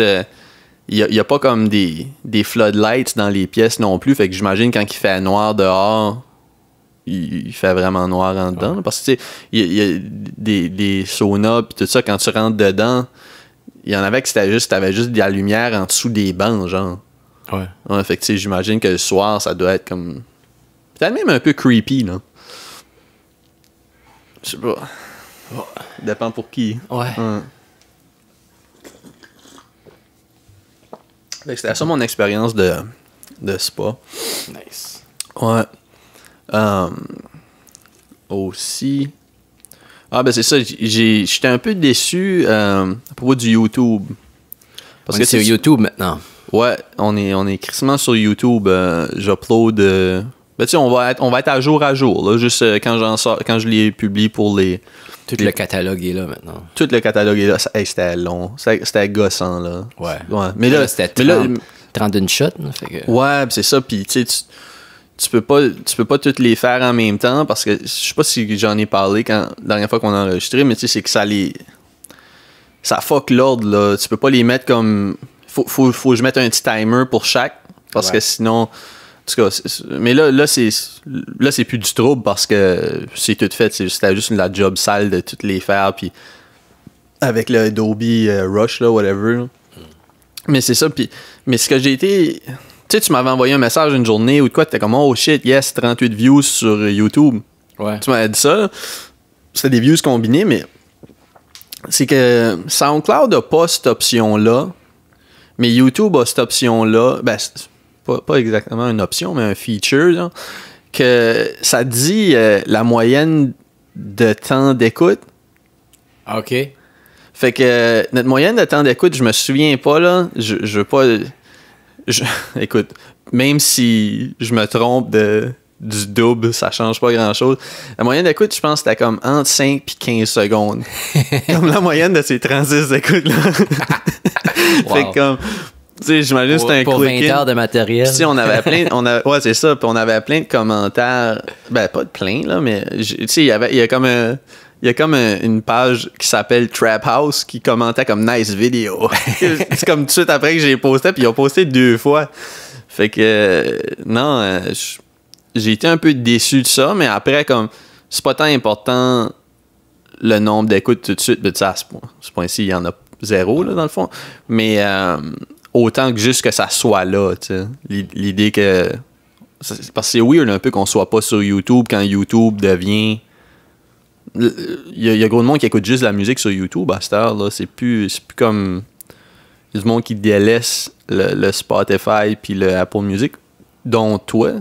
[SPEAKER 2] il y a pas comme des floodlights dans les pièces non plus. Fait que j'imagine quand il fait noir dehors, il fait vraiment noir en dedans. Parce que, tu sais, il y a des saunas puis tout ça, quand tu rentres dedans, il y en avait que t'avais juste de la lumière en dessous des bancs, genre. Ouais, fait que, tu sais, j'imagine que le soir, ça doit être comme... Peut-être même un peu creepy, là. Je sais pas. Dépend pour qui.
[SPEAKER 1] Ouais.
[SPEAKER 2] Fait que c'était ça mon expérience de spa.
[SPEAKER 1] Nice.
[SPEAKER 2] Ouais. Aussi... Ah, ben c'est ça. J'étais un peu déçu à propos du YouTube.
[SPEAKER 1] Parce que c'est YouTube maintenant.
[SPEAKER 2] Ouais, on est crissement sur YouTube. J'upload... Ben, tu sais, on va être à jour, là. Juste quand je les publie pour les...
[SPEAKER 1] Tout le catalogue est là maintenant.
[SPEAKER 2] Tout le catalogue est là. C'était long. C'était gossant, là.
[SPEAKER 1] Ouais.
[SPEAKER 2] Mais là,
[SPEAKER 1] c'était 30 d'une shot. Là, fait que...
[SPEAKER 2] Ouais, c'est ça. Puis, tu sais, tu peux pas toutes les faire en même temps parce que je sais pas si j'en ai parlé la dernière fois qu'on a enregistré, mais tu sais, c'est que ça fuck l'ordre, là. Tu peux pas les mettre comme... Faut que je mette un petit timer pour chaque parce que sinon... En tout cas, mais là c'est plus du trouble parce que c'est tout fait. C'était juste la job sale de toutes les faire. Puis avec le Adobe Rush, là, whatever. Là. Mais c'est ça. Mais ce que j'ai été... Tu sais, tu m'avais envoyé un message une journée ou de quoi, t'étais comme, oh shit, yes, 38 views sur YouTube.
[SPEAKER 1] Ouais.
[SPEAKER 2] Tu m'avais dit ça. Là. C'était des views combinés, mais c'est que SoundCloud a pas cette option-là. Mais YouTube a cette option-là. Ben, pas exactement une option, mais un feature, là, que ça dit la moyenne de temps d'écoute.
[SPEAKER 1] OK.
[SPEAKER 2] Fait que notre moyenne de temps d'écoute, je me souviens pas, là. Je veux pas... écoute, même si je me trompe du double, ça change pas grand-chose. La moyenne d'écoute, je pense que c'était comme entre 5 et 15 secondes. Comme la moyenne de ces 36 écoutes-là.
[SPEAKER 1] Wow.
[SPEAKER 2] Fait que comme... Tu sais, j'imagine que c'était un
[SPEAKER 1] pour 20 heures de matériel.
[SPEAKER 2] Puis, on avait ouais, c'est ça. Puis on avait plein de commentaires. Ben, pas de plein, là, mais tu sais, il y a comme une page qui s'appelle Trap House qui commentait comme nice vidéo. C'est comme tout de suite après que j'ai posté, puis ils ont posté 2 fois. Fait que non, j'ai été un peu déçu de ça, mais après, comme c'est pas tant important le nombre d'écoutes tout de suite, mais à ce point-ci, il y en a 0 là, dans le fond. Mais autant que juste que ça soit là, tu sais. L'idée que... Parce que c'est weird un peu qu'on soit pas sur YouTube quand YouTube devient... Il y a gros de monde qui écoute juste la musique sur YouTube à cette heure, là. C'est plus comme... Il y a du monde qui délaisse le Spotify puis le Apple Music, dont toi.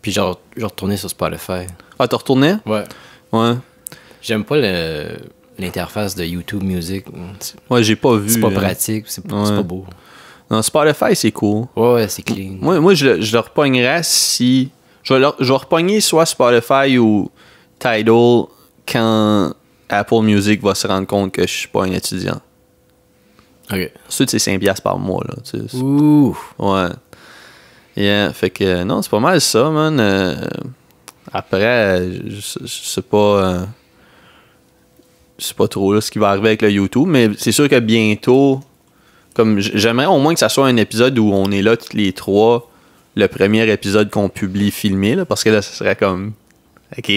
[SPEAKER 1] Puis genre retourné sur Spotify.
[SPEAKER 2] Ah, t'as retourné?
[SPEAKER 1] Ouais.
[SPEAKER 2] Ouais.
[SPEAKER 1] J'aime pas l'interface de YouTube Music.
[SPEAKER 2] Ouais, j'ai pas vu.
[SPEAKER 1] C'est pas pratique, c'est pas beau.
[SPEAKER 2] Non, Spotify, c'est cool.
[SPEAKER 1] Ouais, c'est clean.
[SPEAKER 2] Moi je le repognerais si... Je vais repogner soit Spotify ou Tidal quand Apple Music va se rendre compte que je suis pas un étudiant.
[SPEAKER 1] OK.
[SPEAKER 2] Ensuite, c'est 5$ par mois, là. Tu sais,
[SPEAKER 1] Ouh!
[SPEAKER 2] Ouais. Yeah, fait que... non, c'est pas mal ça, man. Après, je sais pas... je sais pas trop là, ce qui va arriver avec le YouTube, mais c'est sûr que bientôt... Comme j'aimerais au moins que ça soit un épisode où on est là tous les 3, le premier épisode qu'on publie filmé, là, parce que là, ça serait comme... OK,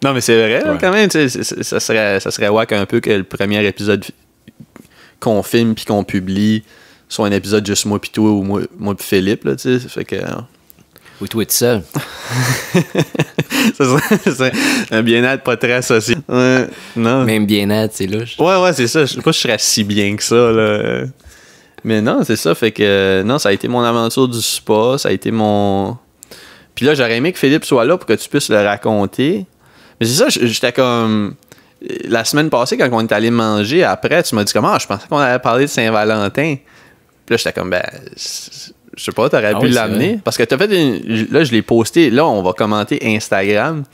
[SPEAKER 2] non, mais c'est vrai, là, quand même, ça serait wack un peu que le premier épisode qu'on filme puis qu'on publie soit un épisode juste moi pis toi ou moi pis Philippe, là, tu sais, fait que...
[SPEAKER 1] Ou toi tout seul.
[SPEAKER 2] Ça serait un bien-être pas très associé. Ouais, non.
[SPEAKER 1] Même bien-être, c'est louche.
[SPEAKER 2] Ouais, c'est ça. Je sais pas si je serais si bien que ça, là. Mais non, c'est ça. Fait que, non, ça a été mon aventure du spa. Ça a été mon... Puis là, j'aurais aimé que Philippe soit là pour que tu puisses le raconter. Mais c'est ça, j'étais comme... La semaine passée, quand on est allé manger, après, tu m'as dit comment je pensais qu'on allait parler de Saint-Valentin. là, j'étais comme, ben, je sais pas, t'aurais pu
[SPEAKER 1] oui,
[SPEAKER 2] l'amener. Parce que t'as fait là, je l'ai posté. Là, on va commenter Instagram.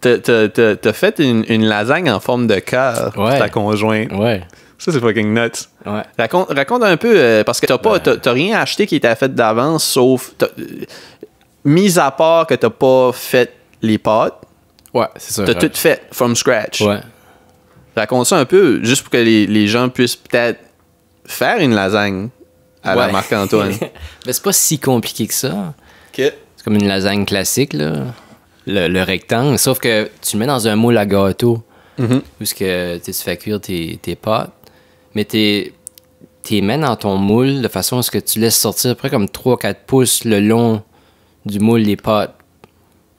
[SPEAKER 2] T'as fait une lasagne en forme de cœur pour ta conjointe.
[SPEAKER 1] Ouais.
[SPEAKER 2] Ça, c'est fucking nuts.
[SPEAKER 1] Ouais.
[SPEAKER 2] Raconte un peu, parce que t'as rien acheté qui était fait d'avance, sauf... mis à part que t'as pas fait les pâtes.
[SPEAKER 1] Ouais, c'est ça.
[SPEAKER 2] T'as tout fait from scratch.
[SPEAKER 1] Ouais.
[SPEAKER 2] Raconte ça un peu, juste pour que les gens puissent peut-être faire une lasagne à la Marc-Antoine.
[SPEAKER 1] Mais c'est pas si compliqué que ça.
[SPEAKER 2] C'est
[SPEAKER 1] comme une lasagne classique, là. Le rectangle. Sauf que tu le mets dans un moule à gâteau. Où tu fais cuire tes pâtes. Mais t'es mets dans ton moule de façon à ce que tu laisses sortir à peu près comme 3-4 pouces le long du moule les pâtes.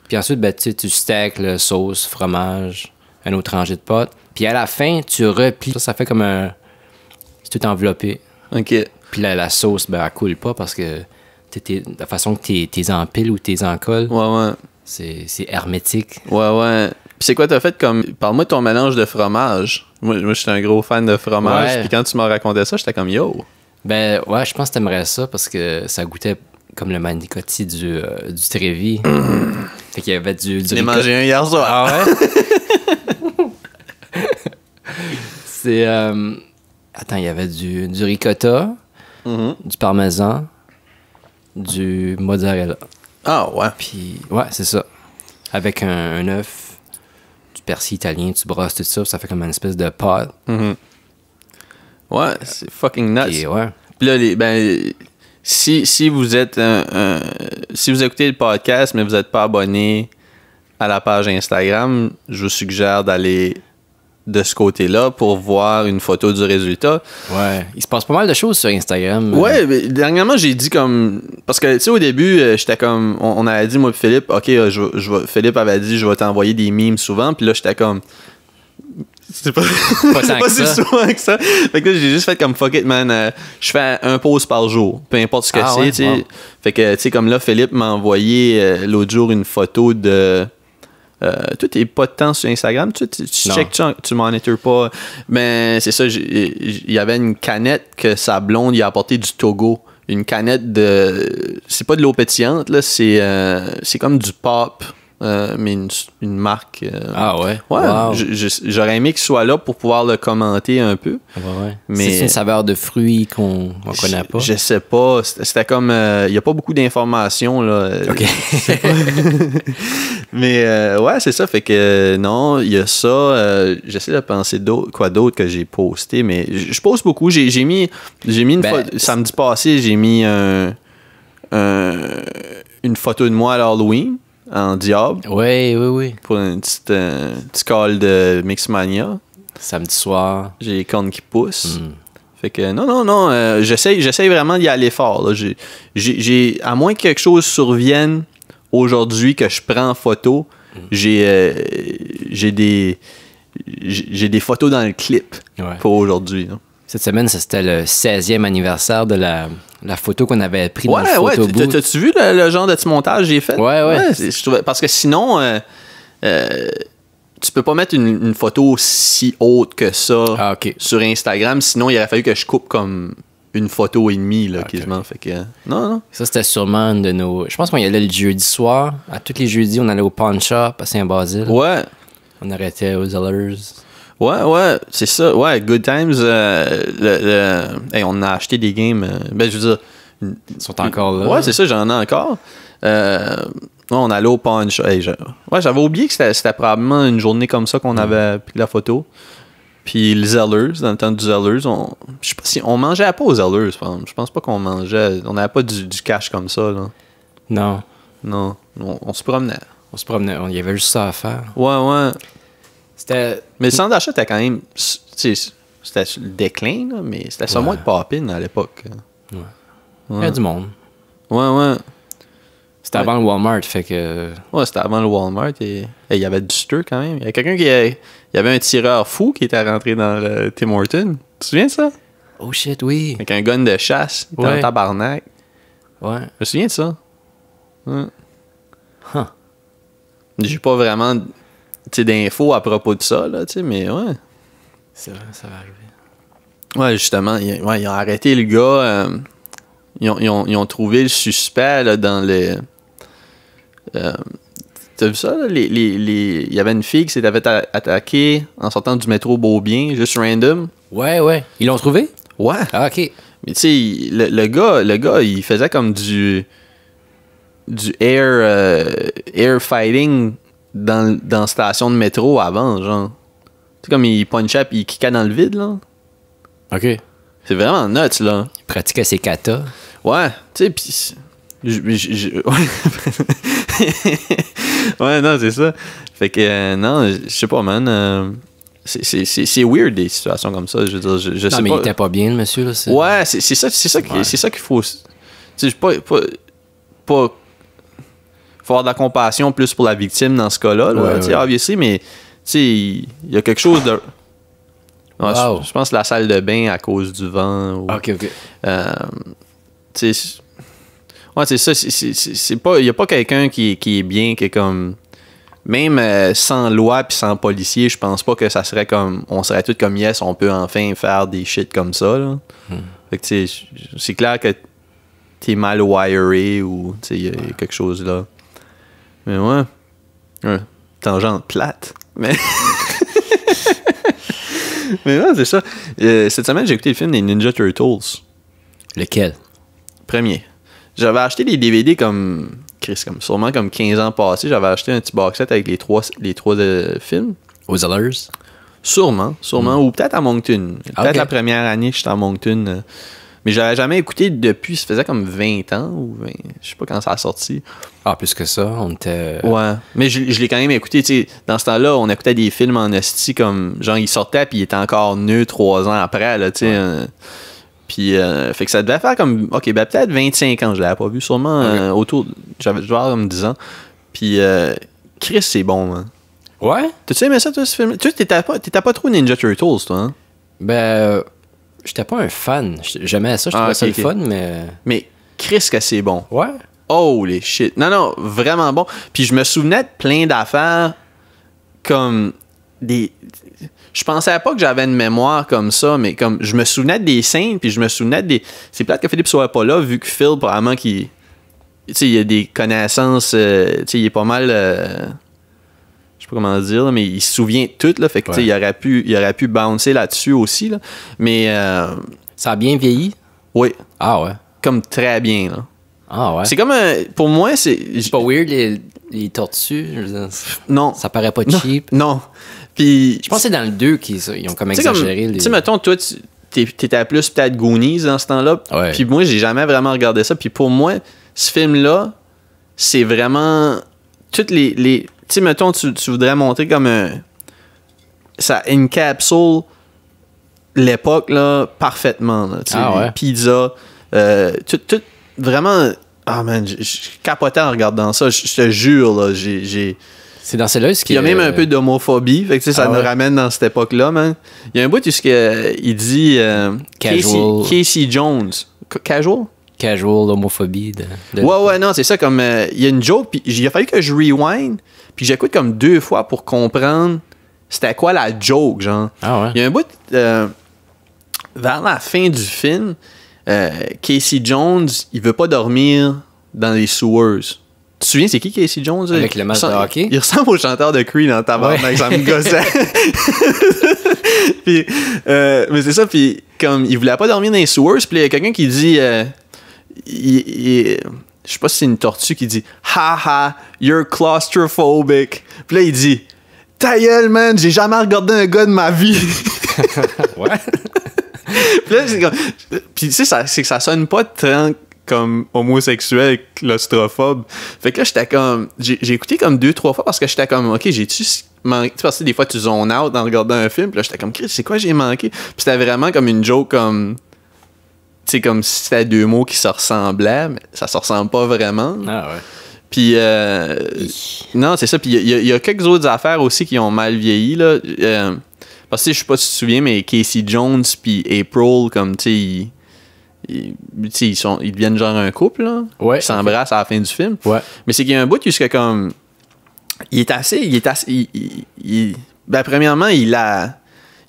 [SPEAKER 1] Puis ensuite, ben, tu stacks le sauce, fromage, un autre rangée de pâtes. Puis à la fin, tu replies. Ça fait comme un... C'est tout enveloppé.
[SPEAKER 2] OK.
[SPEAKER 1] Puis la sauce, ben, elle coule pas parce que la façon que t'es empiles ou t'es encolles, c'est hermétique.
[SPEAKER 2] Ouais. Puis c'est quoi t'as fait comme... Parle-moi de ton mélange de fromage. Moi je suis un gros fan de fromage. Puis quand tu m'as raconté ça, j'étais comme yo.
[SPEAKER 1] Ben ouais, je pense que t'aimerais ça parce que ça goûtait comme le manicotti du Trévis. Fait qu'il y avait du
[SPEAKER 2] J'ai mangé un hier soir.
[SPEAKER 1] Ah ouais? C'est... Attends, il y avait du ricotta, du parmesan, du mozzarella.
[SPEAKER 2] Ah ouais.
[SPEAKER 1] Puis, ouais, c'est ça. Avec un œuf, du persil italien, tu brosses tout ça, ça fait comme une espèce de pâte.
[SPEAKER 2] Ouais, c'est fucking nuts.
[SPEAKER 1] Puis, ouais.
[SPEAKER 2] Puis là, si vous êtes si vous écoutez le podcast, mais vous n'êtes pas abonné à la page Instagram, je vous suggère d'aller de ce côté-là pour voir une photo du résultat.
[SPEAKER 1] Ouais. Il se passe pas mal de choses sur Instagram.
[SPEAKER 2] Ouais, mais dernièrement, j'ai dit comme... Parce que, tu sais, au début, j'étais comme... On avait dit, moi et Philippe, OK, Philippe avait dit, je vais t'envoyer des memes souvent. Puis là, j'étais comme... C'est pas si souvent que ça. Fait que là, j'ai juste fait comme fuck it, man. Je fais un post par jour, peu importe ce que c'est, tu sais. Wow. Fait que, tu sais, comme là, Philippe m'a envoyé l'autre jour une photo de... toi, t'es pas de temps sur Instagram, tu checkes, tu monitors pas. Mais c'est ça, il y avait une canette que sa blonde il a apporté du Togo. Une canette de... C'est pas de l'eau pétillante, là, c'est comme du pop. Mais une marque.
[SPEAKER 1] Ah ouais?
[SPEAKER 2] Ouais.
[SPEAKER 1] Wow.
[SPEAKER 2] J'aurais aimé qu'il soit là pour pouvoir le commenter un peu.
[SPEAKER 1] Ouais.
[SPEAKER 2] Mais
[SPEAKER 1] c'est une saveur de fruits qu'on connaît pas.
[SPEAKER 2] Je sais pas. C'était comme. Il n'y a pas beaucoup d'informations, là.
[SPEAKER 1] OK.
[SPEAKER 2] Mais ouais, c'est ça. Fait que non, il y a ça. J'essaie de penser quoi d'autre que j'ai posté, mais je poste beaucoup. J'ai mis une photo. Samedi passé, j'ai mis une photo de moi à l'Halloween. En diable.
[SPEAKER 1] Oui.
[SPEAKER 2] Pour un petit call de Mixmania.
[SPEAKER 1] Samedi soir.
[SPEAKER 2] J'ai les cornes qui poussent. Fait que non. J'essaie vraiment d'y aller fort. Là. À moins que quelque chose survienne aujourd'hui que je prends en photo, j'ai des photos dans le clip pour aujourd'hui. Là.
[SPEAKER 1] Cette semaine, c'était le 16e anniversaire de la photo qu'on avait prise dans le photobooth.
[SPEAKER 2] Ouais, t'as-tu vu le genre de petit montage que j'ai fait?
[SPEAKER 1] Ouais.
[SPEAKER 2] Parce que sinon, tu peux pas mettre une photo si haute que ça sur Instagram. Sinon, il aurait fallu que je coupe comme une photo et demie, là, quasiment. Fait que, non.
[SPEAKER 1] Ça, c'était sûrement une de nos... Je pense qu'on y allait le jeudi soir. À tous les jeudis, on allait au pawn shop à Saint-Basile.
[SPEAKER 2] Ouais.
[SPEAKER 1] On arrêtait aux Zellers.
[SPEAKER 2] Ouais, c'est ça. Ouais, Good Times, on a acheté des games. Je veux dire...
[SPEAKER 1] Ils sont encore là.
[SPEAKER 2] Ouais, c'est ça, j'en ai encore. On allait au pawn shop. J'avais oublié que c'était probablement une journée comme ça qu'on avait pris la photo. Puis les Zellers, dans le temps du Zellers, je sais pas si on mangeait pas aux Zellers. Je pense pas qu'on mangeait. On n'avait pas du cash comme ça. Là.
[SPEAKER 1] Non.
[SPEAKER 2] On se promenait.
[SPEAKER 1] Il y avait juste ça à faire.
[SPEAKER 2] Ouais.
[SPEAKER 1] C'était...
[SPEAKER 2] Mais le centre d'achat était quand même... C'était sur le déclin, là, mais c'était ça moins de pop-in à l'époque.
[SPEAKER 1] Ouais. Il y a du monde.
[SPEAKER 2] Ouais.
[SPEAKER 1] C'était avant le Walmart, fait que...
[SPEAKER 2] Ouais, c'était avant le Walmart et il y avait du stir quand même. Il y a quelqu'un il y avait un tireur fou qui était rentré dans le Tim Hortons. Tu te souviens de ça?
[SPEAKER 1] Oh shit, oui.
[SPEAKER 2] Avec un gun de chasse. Il était en tabarnak.
[SPEAKER 1] Ouais.
[SPEAKER 2] Je me souviens de ça. Ouais.
[SPEAKER 1] Huh.
[SPEAKER 2] J'ai pas vraiment d'infos à propos de ça, là, mais ouais.
[SPEAKER 1] C'est vrai, ça va arriver.
[SPEAKER 2] Ouais, justement, ils ont arrêté le gars. ils ont trouvé le suspect là, dans les... t'as vu ça, là? Il y avait une fille qui s'était fait attaquer en sortant du métro Beaubien, juste random.
[SPEAKER 1] Ouais. Ils l'ont trouvé?
[SPEAKER 2] Ouais.
[SPEAKER 1] Ah, OK.
[SPEAKER 2] Mais tu sais, le gars, il faisait comme du air fighting dans la station de métro avant, genre. Tu sais, comme il punchait puis il kickait dans le vide, là.
[SPEAKER 1] OK.
[SPEAKER 2] C'est vraiment nuts, là.
[SPEAKER 1] Il pratiquait ses katas.
[SPEAKER 2] Ouais, tu sais, pis... ouais, non, c'est ça. Fait que, non, je sais pas, man. C'est weird, des situations comme ça. Je veux dire, je sais
[SPEAKER 1] Non, mais
[SPEAKER 2] pas.
[SPEAKER 1] il était pas bien, le monsieur, là.
[SPEAKER 2] Ouais, c'est ça qu'il faut... Tu sais, pas... Faut avoir de la compassion plus pour la victime dans ce cas-là, là, tu sais, obviously, mais, tu sais, il y a quelque chose de... Ouais,
[SPEAKER 1] Wow.
[SPEAKER 2] je pense la salle de bain à cause du vent. Ou,
[SPEAKER 1] OK.
[SPEAKER 2] tu sais... Ouais, c'est ça. C'est pas... Il y a pas quelqu'un qui est bien, qui est comme... Même sans loi puis sans policier, je pense pas que ça serait comme... On serait tous comme, yes, on peut enfin faire des shit comme ça, là. Fait que, tu sais, c'est clair que t'es mal wiré ou, tu sais, il y a quelque chose là. Mais ouais. Tangente plate. Mais... Mais ouais, c'est ça. Cette semaine, j'ai écouté le film des Ninja Turtles.
[SPEAKER 1] Lequel?
[SPEAKER 2] Premier. J'avais acheté des DVD comme... sûrement comme 15 ans passés. J'avais acheté un petit box set avec les trois films.
[SPEAKER 1] Aux Zellers?
[SPEAKER 2] Sûrement. Ou peut-être à Moncton. Peut-être
[SPEAKER 1] Ok.
[SPEAKER 2] la première année que j'étais à Moncton. Mais j'avais jamais écouté depuis... Ça faisait comme 20 ans ou 20... Je sais pas quand ça a sorti.
[SPEAKER 1] Ah, plus que ça, on était...
[SPEAKER 2] Ouais. Mais je l'ai quand même écouté. Tu sais, dans ce temps-là, on écoutait des films en esti comme... Genre, il sortait puis il était encore neuf 3 ans après, là, tu sais... Puis, fait que ça devait faire comme... OK, ben peut-être 25 ans, je l'avais pas vu. Sûrement autour... J'avais genre comme 10 ans. Puis, Chris, c'est bon, man.
[SPEAKER 1] Ouais?
[SPEAKER 2] T'as-tu aimé ça, toi, ce film? Tu t'étais pas trop Ninja Turtles, toi, hein?
[SPEAKER 1] Ben, j'étais pas un fan. J'aimais ça, je trouvais ça le fun, mais...
[SPEAKER 2] Mais Chris, que c'est bon.
[SPEAKER 1] Ouais?
[SPEAKER 2] Holy shit. Non, vraiment bon. Puis je me souvenais de plein d'affaires comme des... Je pensais pas que j'avais une mémoire comme ça, mais comme je me souvenais des scènes, puis je me souvenais des... C'est plate que Philippe soit pas là, vu que Phil, probablement qu'il... Tu sais, il a des connaissances... tu sais, il est pas mal... je sais pas comment dire, là, mais il se souvient de tout, là. Fait que, tu sais, il aurait pu bouncer là-dessus aussi, là. Mais...
[SPEAKER 1] Ça a bien vieilli?
[SPEAKER 2] oui.
[SPEAKER 1] Ah ouais?
[SPEAKER 2] Comme très bien, là.
[SPEAKER 1] Ah ouais?
[SPEAKER 2] C'est comme pour moi, c'est...
[SPEAKER 1] C'est pas weird, les tortues? Je veux dire,
[SPEAKER 2] Non.
[SPEAKER 1] ça paraît pas
[SPEAKER 2] Non.
[SPEAKER 1] cheap?
[SPEAKER 2] Non. Puis...
[SPEAKER 1] Je pense que c'est dans le 2 qu'ils ont comme exagéré.
[SPEAKER 2] Tu sais, mettons, toi, t'étais plus peut-être Goonies dans ce temps-là.
[SPEAKER 1] Ouais.
[SPEAKER 2] Puis moi, j'ai jamais vraiment regardé ça. Puis pour moi, ce film-là, c'est vraiment... Toutes les... Tu sais, mettons, tu voudrais montrer comme un... Ça encapsule l'époque, là, parfaitement. Là,
[SPEAKER 1] ouais?
[SPEAKER 2] Pizza, tout vraiment... Ah, man, je capotais en regardant ça. Je te jure, là, j'ai...
[SPEAKER 1] C'est dans celle-là,
[SPEAKER 2] Il y a même un peu d'homophobie, fait que ça nous ramène dans cette époque-là, man. Il y a un bout où il dit
[SPEAKER 1] Casual.
[SPEAKER 2] Casey Jones. Casual?
[SPEAKER 1] Casual, homophobie.
[SPEAKER 2] Ouais, non, c'est ça, comme il y a une joke, puis il a fallu que je rewind, puis j'écoute comme 2 fois pour comprendre c'était quoi la joke, genre.
[SPEAKER 1] Ah ouais?
[SPEAKER 2] Il y a un bout, vers la fin du film, Casey Jones, il veut pas dormir dans les sewers. Tu te souviens, c'est qui Casey Jones?
[SPEAKER 1] Avec le masque de hockey?
[SPEAKER 2] Il ressemble au chanteur de Creed dans Tabarnak,
[SPEAKER 1] Ouais.
[SPEAKER 2] ça me gossait. Puis, mais c'est ça, puis comme il voulait pas dormir dans les sewers, puis il y a quelqu'un qui dit... je sais pas si c'est une tortue qui dit « Haha, you're claustrophobic ». Puis là, il dit « Ta gueule, man, j'ai jamais regardé un gars de ma vie. »
[SPEAKER 1] Ouais?
[SPEAKER 2] Puis là, c'est comme... Puis tu sais, c'est que ça sonne pas tant comme homosexuel, claustrophobe. Fait que là, j'étais comme... J'ai écouté comme 2-3 fois parce que j'étais comme, OK, j'ai-tu manqué... Tu sais, parce que des fois, tu zones out en regardant un film. Puis là, j'étais comme, Chris, c'est quoi j'ai manqué? Puis c'était vraiment comme une joke comme... Tu sais, comme si c'était 2 mots qui se ressemblaient, mais ça se ressemble pas vraiment.
[SPEAKER 1] Ah ouais.
[SPEAKER 2] Puis, non, c'est ça. Puis, il y a quelques autres affaires aussi qui ont mal vieilli, là. Parce que, je sais pas si tu te souviens, mais Casey Jones puis April, comme, tu sais, ils deviennent genre un couple, là.
[SPEAKER 1] Ouais.
[SPEAKER 2] Ils s'embrassent à la fin du film.
[SPEAKER 1] Ouais.
[SPEAKER 2] Mais c'est qu'il y a un bout jusqu'à comme... Ben, premièrement, il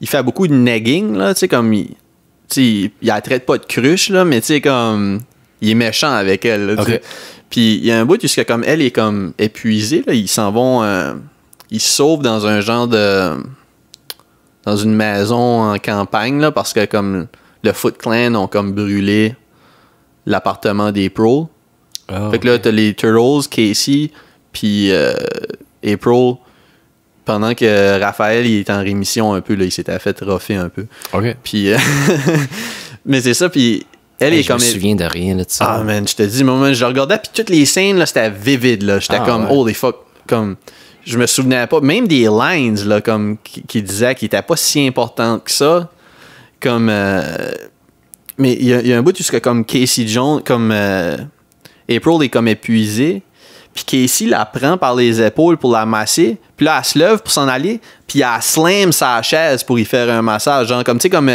[SPEAKER 2] fait beaucoup de nagging, là, tu sais, comme... Il la traite pas de cruche, là, mais tu sais, comme... il est méchant avec elle. Là,
[SPEAKER 1] okay.
[SPEAKER 2] Puis il y a un bout où comme elle est comme épuisée, là, ils s'en vont, ils se sauvent dans un genre de, dans une maison en campagne là, parce que comme le Foot Clan ont comme brûlé l'appartement d'April. Fait que là t'as les Turtles, Casey, puis April. Pendant que Raphaël il est en rémission un peu, là, il s'était fait roffer un peu.
[SPEAKER 1] OK.
[SPEAKER 2] Puis mais c'est ça, puis elle est
[SPEAKER 1] je
[SPEAKER 2] comme.
[SPEAKER 1] Je me souviens de rien là, de ça.
[SPEAKER 2] Ah man, je te dis, moi, je regardais, puis toutes les scènes, là, c'était vivide, là. J'étais comme,
[SPEAKER 1] ouais.
[SPEAKER 2] holy fuck, comme. Je me souvenais pas, même des lines, là, comme, qui disaient qu'ils étaient pas si importantes que ça. Comme. Mais il y a un bout où comme Casey Jones, comme. April est comme épuisée. Puis Casey la prend par les épaules pour la masser. Puis là, elle se lève pour s'en aller. Puis elle slam sa chaise pour y faire un massage. Genre, comme, tu sais, comme,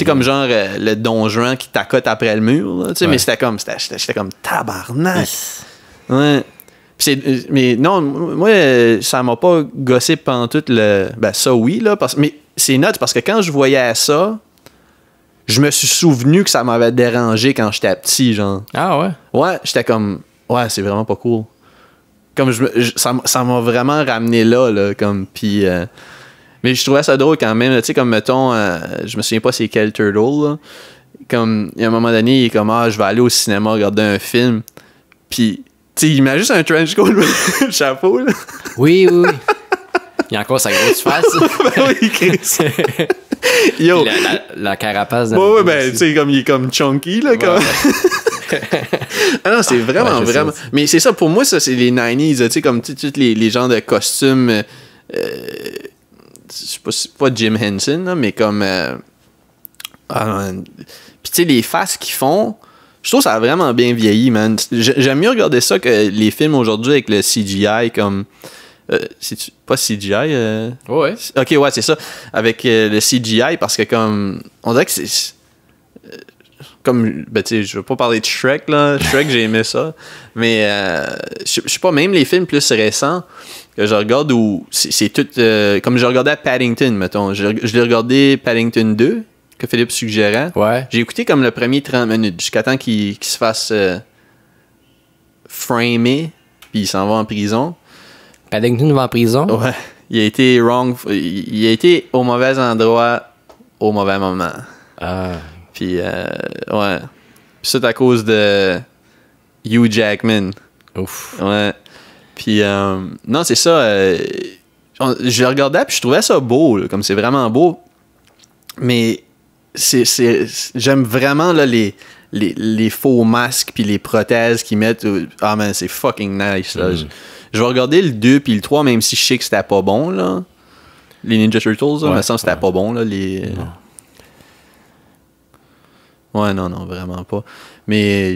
[SPEAKER 2] comme genre le Don Juan qui t'accote après le mur. Là, ouais. Mais c'était comme, j'étais comme tabarnak. Ouais. Mais non, moi, ça m'a pas gossé pendant tout le. Ben, ça, oui, là. Mais c'est note parce que quand je voyais ça, je me suis souvenu que ça m'avait dérangé quand j'étais petit, genre.
[SPEAKER 1] Ah ouais?
[SPEAKER 2] Ouais, j'étais comme. Ouais, c'est vraiment pas cool. Comme ça m'a vraiment ramené là comme puis mais je trouvais ça drôle quand même, tu sais, comme mettons je me souviens pas c'est quel turtle là, comme il y a un moment donné il est comme je vais aller au cinéma regarder un film, puis tu sais il met juste un trench coat le chapeau là.
[SPEAKER 1] Oui. Il y a encore sa grosse face.
[SPEAKER 2] Ben oui, Chris. Yo.
[SPEAKER 1] La carapace.
[SPEAKER 2] Ouais, ben tu sais comme il est comme chunky là comme. Ah non, c'est vraiment. Mais c'est ça, pour moi, ça, c'est les 90s, tu sais, comme tous les genres de costumes. Je sais pas Jim Henson, là, mais comme. Puis tu sais, les faces qu'ils font, je trouve que ça a vraiment bien vieilli, man. J'aime mieux regarder ça que les films aujourd'hui avec le CGI, comme. C'est pas CGI?
[SPEAKER 1] Ouais.
[SPEAKER 2] Ok, ouais, c'est ça. Avec le CGI, parce que comme. On dirait que c'est. Comme, ben, tu sais, je veux pas parler de Shrek, là. Shrek, j'ai aimé ça. Mais, je sais pas, même les films plus récents que je regarde où c'est tout. Comme je regardais Paddington, mettons. Je l'ai regardé Paddington 2, que Philippe suggérait.
[SPEAKER 1] Ouais.
[SPEAKER 2] J'ai écouté comme le premier 30 minutes, jusqu'à temps qu'il se fasse framer, puis il s'en va en prison.
[SPEAKER 1] Paddington va en prison?
[SPEAKER 2] Ouais. Il a été wrong. Il a été au mauvais endroit, au mauvais moment.
[SPEAKER 1] Ah.
[SPEAKER 2] Puis, ouais. Puis ça, c'est à cause de Hugh Jackman.
[SPEAKER 1] Ouf.
[SPEAKER 2] Ouais. Puis, non, c'est ça. Je le regardais, puis je trouvais ça beau, là, comme c'est vraiment beau. Mais, j'aime vraiment là, les faux masques, puis les prothèses qu'ils mettent. Ah, man, c'est fucking nice. Là. Je vais regarder le 2 puis le 3, même si je sais que c'était pas bon, là. Les Ninja Turtles, là, me semble que c'était pas bon, là. Ouais, non, vraiment pas. Mais,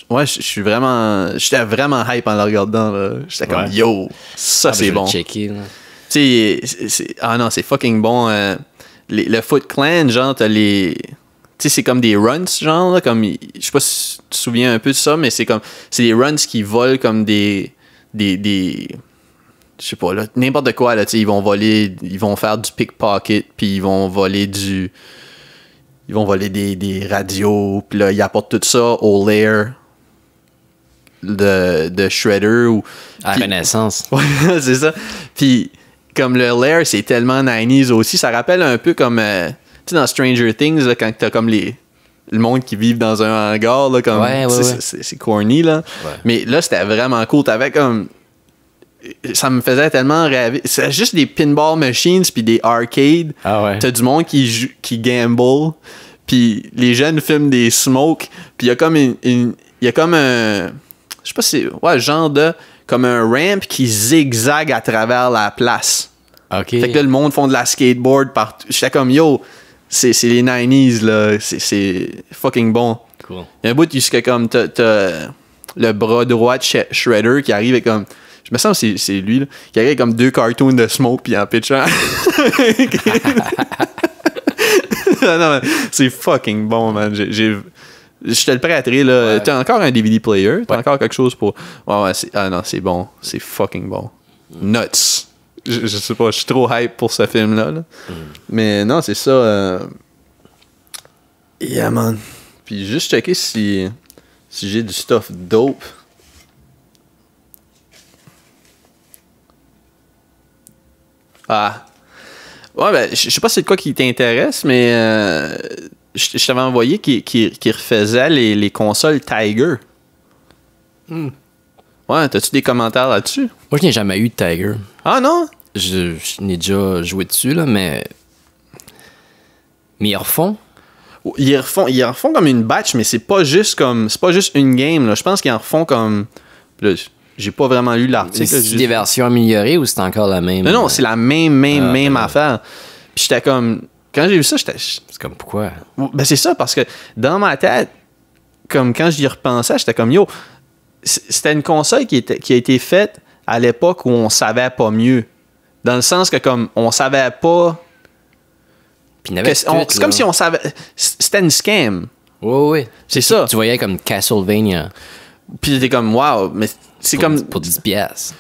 [SPEAKER 2] ouais, j'étais vraiment hype en le regardant, là. J'étais comme, yo, ça, c'est bon.
[SPEAKER 1] Checker, là.
[SPEAKER 2] Tu sais, non, c'est fucking bon. Le Foot Clan, genre, t'as les... Tu sais, c'est comme des runs, genre, là, comme... Je sais pas si tu te souviens un peu de ça, mais c'est des runs qui volent comme des je sais pas, là, n'importe quoi, là, tu sais, ils vont voler, ils vont faire du pickpocket, puis ils vont voler des radios, puis là, ils apportent tout ça au lair de Shredder.
[SPEAKER 1] À la Renaissance.
[SPEAKER 2] Ouais, c'est ça. Puis, comme le lair, c'est tellement 90s aussi, ça rappelle un peu comme, tu sais, dans Stranger Things, là, quand t'as comme le monde qui vit dans un hangar, là, comme, c'est corny, là. Ouais. Mais là, c'était vraiment cool. T'avais comme... Ça me faisait tellement rêver. C'est juste des pinball machines puis des arcades.
[SPEAKER 1] Ah ouais.
[SPEAKER 2] T'as du monde qui gamble. Puis les jeunes filment des smokes. Puis il y a comme il y a comme un... Je sais pas si c'est... Ouais, genre de... Comme un ramp qui zigzague à travers la place.
[SPEAKER 1] OK.
[SPEAKER 2] Fait que là, le monde font de la skateboard partout. J'étais comme, yo, c'est les 90s, là. C'est fucking bon.
[SPEAKER 1] Cool.
[SPEAKER 2] Il y a un bout où c'est comme t'as le bras droit de Shredder qui arrive avec comme... Je me sens que c'est lui, là, qui arrive avec comme 2 cartoons de smoke puis en pitchant. Non, c'est fucking bon, man. Je te le prêterai, là. Ouais. T'as encore un DVD player? T'as encore quelque chose pour... Ouais, c'est bon. C'est fucking bon. Nuts. Je sais pas, je suis trop hype pour ce film-là. Là. Mais non, c'est ça. Yeah, man. Puis juste checker si... Si j'ai du stuff dope. Ah. Ouais, ben, je sais pas c'est de quoi qui t'intéresse, mais je t'avais envoyé qui refaisait les consoles Tiger. Ouais, t'as-tu des commentaires là-dessus?
[SPEAKER 1] Moi, je n'ai jamais eu de Tiger.
[SPEAKER 2] Ah non?
[SPEAKER 1] Je n'ai déjà joué dessus, là, mais ils refont.
[SPEAKER 2] Ils refont comme une batch, mais c'est pas juste une game, là. Je pense qu'ils en refont comme. Là, j'ai pas vraiment lu l'article.
[SPEAKER 1] C'est des versions améliorées ou c'est encore la même?
[SPEAKER 2] Non, c'est la même affaire. Puis j'étais comme. Quand j'ai vu ça,
[SPEAKER 1] c'est comme pourquoi?
[SPEAKER 2] Ben c'est ça, parce que dans ma tête, comme quand j'y repensais, j'étais comme yo, c'était une console qui a été faite à l'époque où on savait pas mieux. Dans le sens que comme on savait pas. C'est comme si on savait. C'était une scam.
[SPEAKER 1] Oui.
[SPEAKER 2] C'est ça.
[SPEAKER 1] Tu voyais comme Castlevania.
[SPEAKER 2] Puis t'es comme wow, mais c'est comme.
[SPEAKER 1] Pour 10 piastres.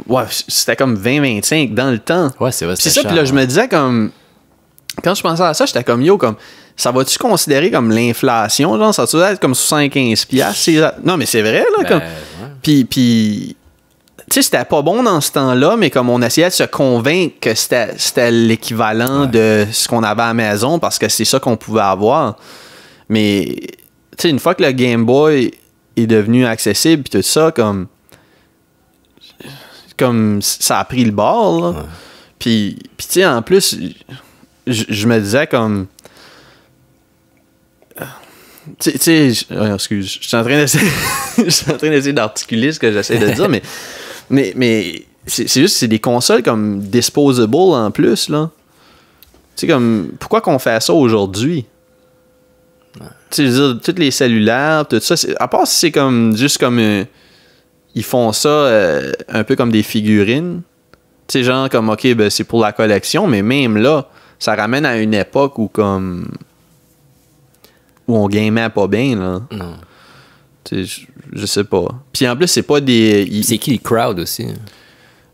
[SPEAKER 2] Ouais, c'était comme 20-25 dans le temps.
[SPEAKER 1] Ouais, c'est vrai.
[SPEAKER 2] C'est ça, puis là, je me disais comme. Quand je pensais à ça, j'étais comme yo, comme. Ça va-tu considérer comme l'inflation? Genre, ça va être comme 75 piastres? Non, mais c'est vrai, là. Comme...
[SPEAKER 1] Ouais.
[SPEAKER 2] Puis tu sais, c'était pas bon dans ce temps-là, mais comme on essayait de se convaincre que c'était l'équivalent de ce qu'on avait à la maison parce que c'est ça qu'on pouvait avoir. Mais, tu sais, une fois que le Game Boy est devenu accessible puis tout ça, comme ça a pris le bord, là. Ouais. Puis tu sais, en plus, je me disais comme... Tu sais, excuse, je suis en train d'essayer d'articuler ce que j'essaie de dire, mais c'est juste, c'est des consoles comme disposable en plus, là. Tu sais, comme, pourquoi qu'on fait ça aujourd'hui? Ouais. Tu sais, je veux dire, tous les cellulaires, tout ça, à part si c'est comme, juste comme, ils font ça un peu comme des figurines. Tu sais, genre, comme, OK, ben, c'est pour la collection, mais même là, ça ramène à une époque où, comme... où on gamait pas bien, là.
[SPEAKER 1] Non.
[SPEAKER 2] Tu sais, je sais pas. Puis en plus, c'est pas des...
[SPEAKER 1] C'est qui le crowd aussi?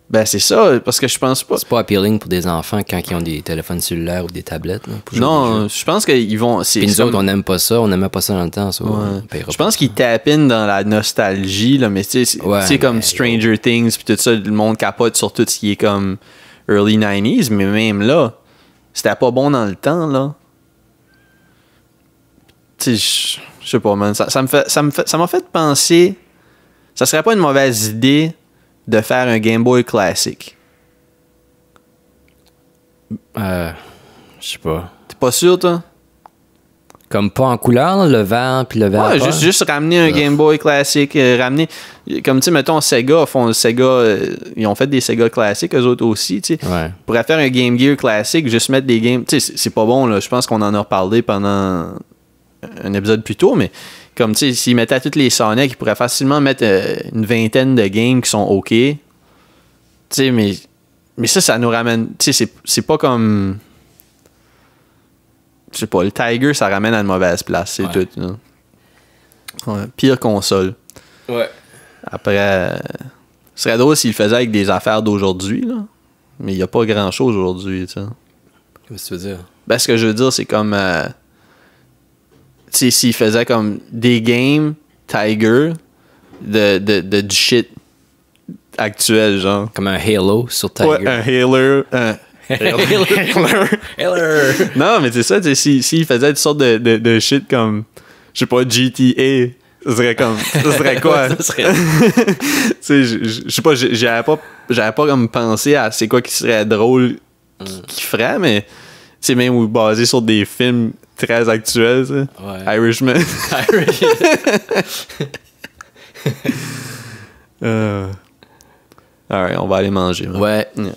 [SPEAKER 2] Ben, c'est ça, parce que je pense pas...
[SPEAKER 1] C'est pas appealing pour des enfants quand ils ont des téléphones cellulaires ou des tablettes, là,
[SPEAKER 2] non, je pense qu'ils vont...
[SPEAKER 1] Puis nous autres, on n'aime pas ça, on n'aimait pas ça dans le temps, ça.
[SPEAKER 2] Ouais. Je pense qu'ils tapinent dans la nostalgie, là, mais tu sais, c'est comme Stranger Things, puis tout ça, le monde capote sur tout ce qui est comme early 90s, mais même là, c'était pas bon dans le temps, là. Tu sais, je sais pas, man. Ça m'a fait penser. Ça serait pas une mauvaise idée de faire un Game Boy classique.
[SPEAKER 1] Je sais pas.
[SPEAKER 2] T'es pas sûr, toi?
[SPEAKER 1] Comme pas en couleur, là, le vert puis le vert.
[SPEAKER 2] Ouais, juste ramener un Game Boy classique. Ramener. Comme tu sais, mettons, Sega ils ont fait des Sega classiques, eux autres aussi, tu sais.
[SPEAKER 1] Ouais.
[SPEAKER 2] Ils pourraient faire un Game Gear classique, juste mettre des games. Tu sais, c'est pas bon, là. Je pense qu'on en a reparlé pendant un épisode plus tôt, mais comme tu sais, s'ils mettaient toutes les Sonic, ils pourraient facilement mettre une vingtaine de games qui sont OK. Tu sais, mais ça nous ramène. Tu sais, c'est pas comme. Je sais pas, le Tiger, ça ramène à une mauvaise place, c'est tout. Là. Ouais, pire console.
[SPEAKER 1] Ouais.
[SPEAKER 2] Après, ce serait drôle s'il le faisait avec des affaires d'aujourd'hui, là. Mais il n'y a pas grand-chose aujourd'hui, tu sais.
[SPEAKER 1] Qu'est-ce que tu veux dire?
[SPEAKER 2] Ben, ce que je veux dire, c'est comme... tu sais, s'il faisait comme des games Tiger de du shit actuel, genre.
[SPEAKER 1] Comme un Halo sur Tiger.
[SPEAKER 2] Ouais, un Halo... Non, mais c'est ça, s'il faisait une sorte de shit comme, je sais pas, GTA, ça serait quoi? Tu sais, je sais pas, j'avais pas comme pensé à c'est quoi qui serait drôle qu'il ferait, mais c'est même basé sur des films très actuels, ça. Ouais. Irishman. Alright, on va aller manger.
[SPEAKER 1] Ouais.
[SPEAKER 2] Yeah.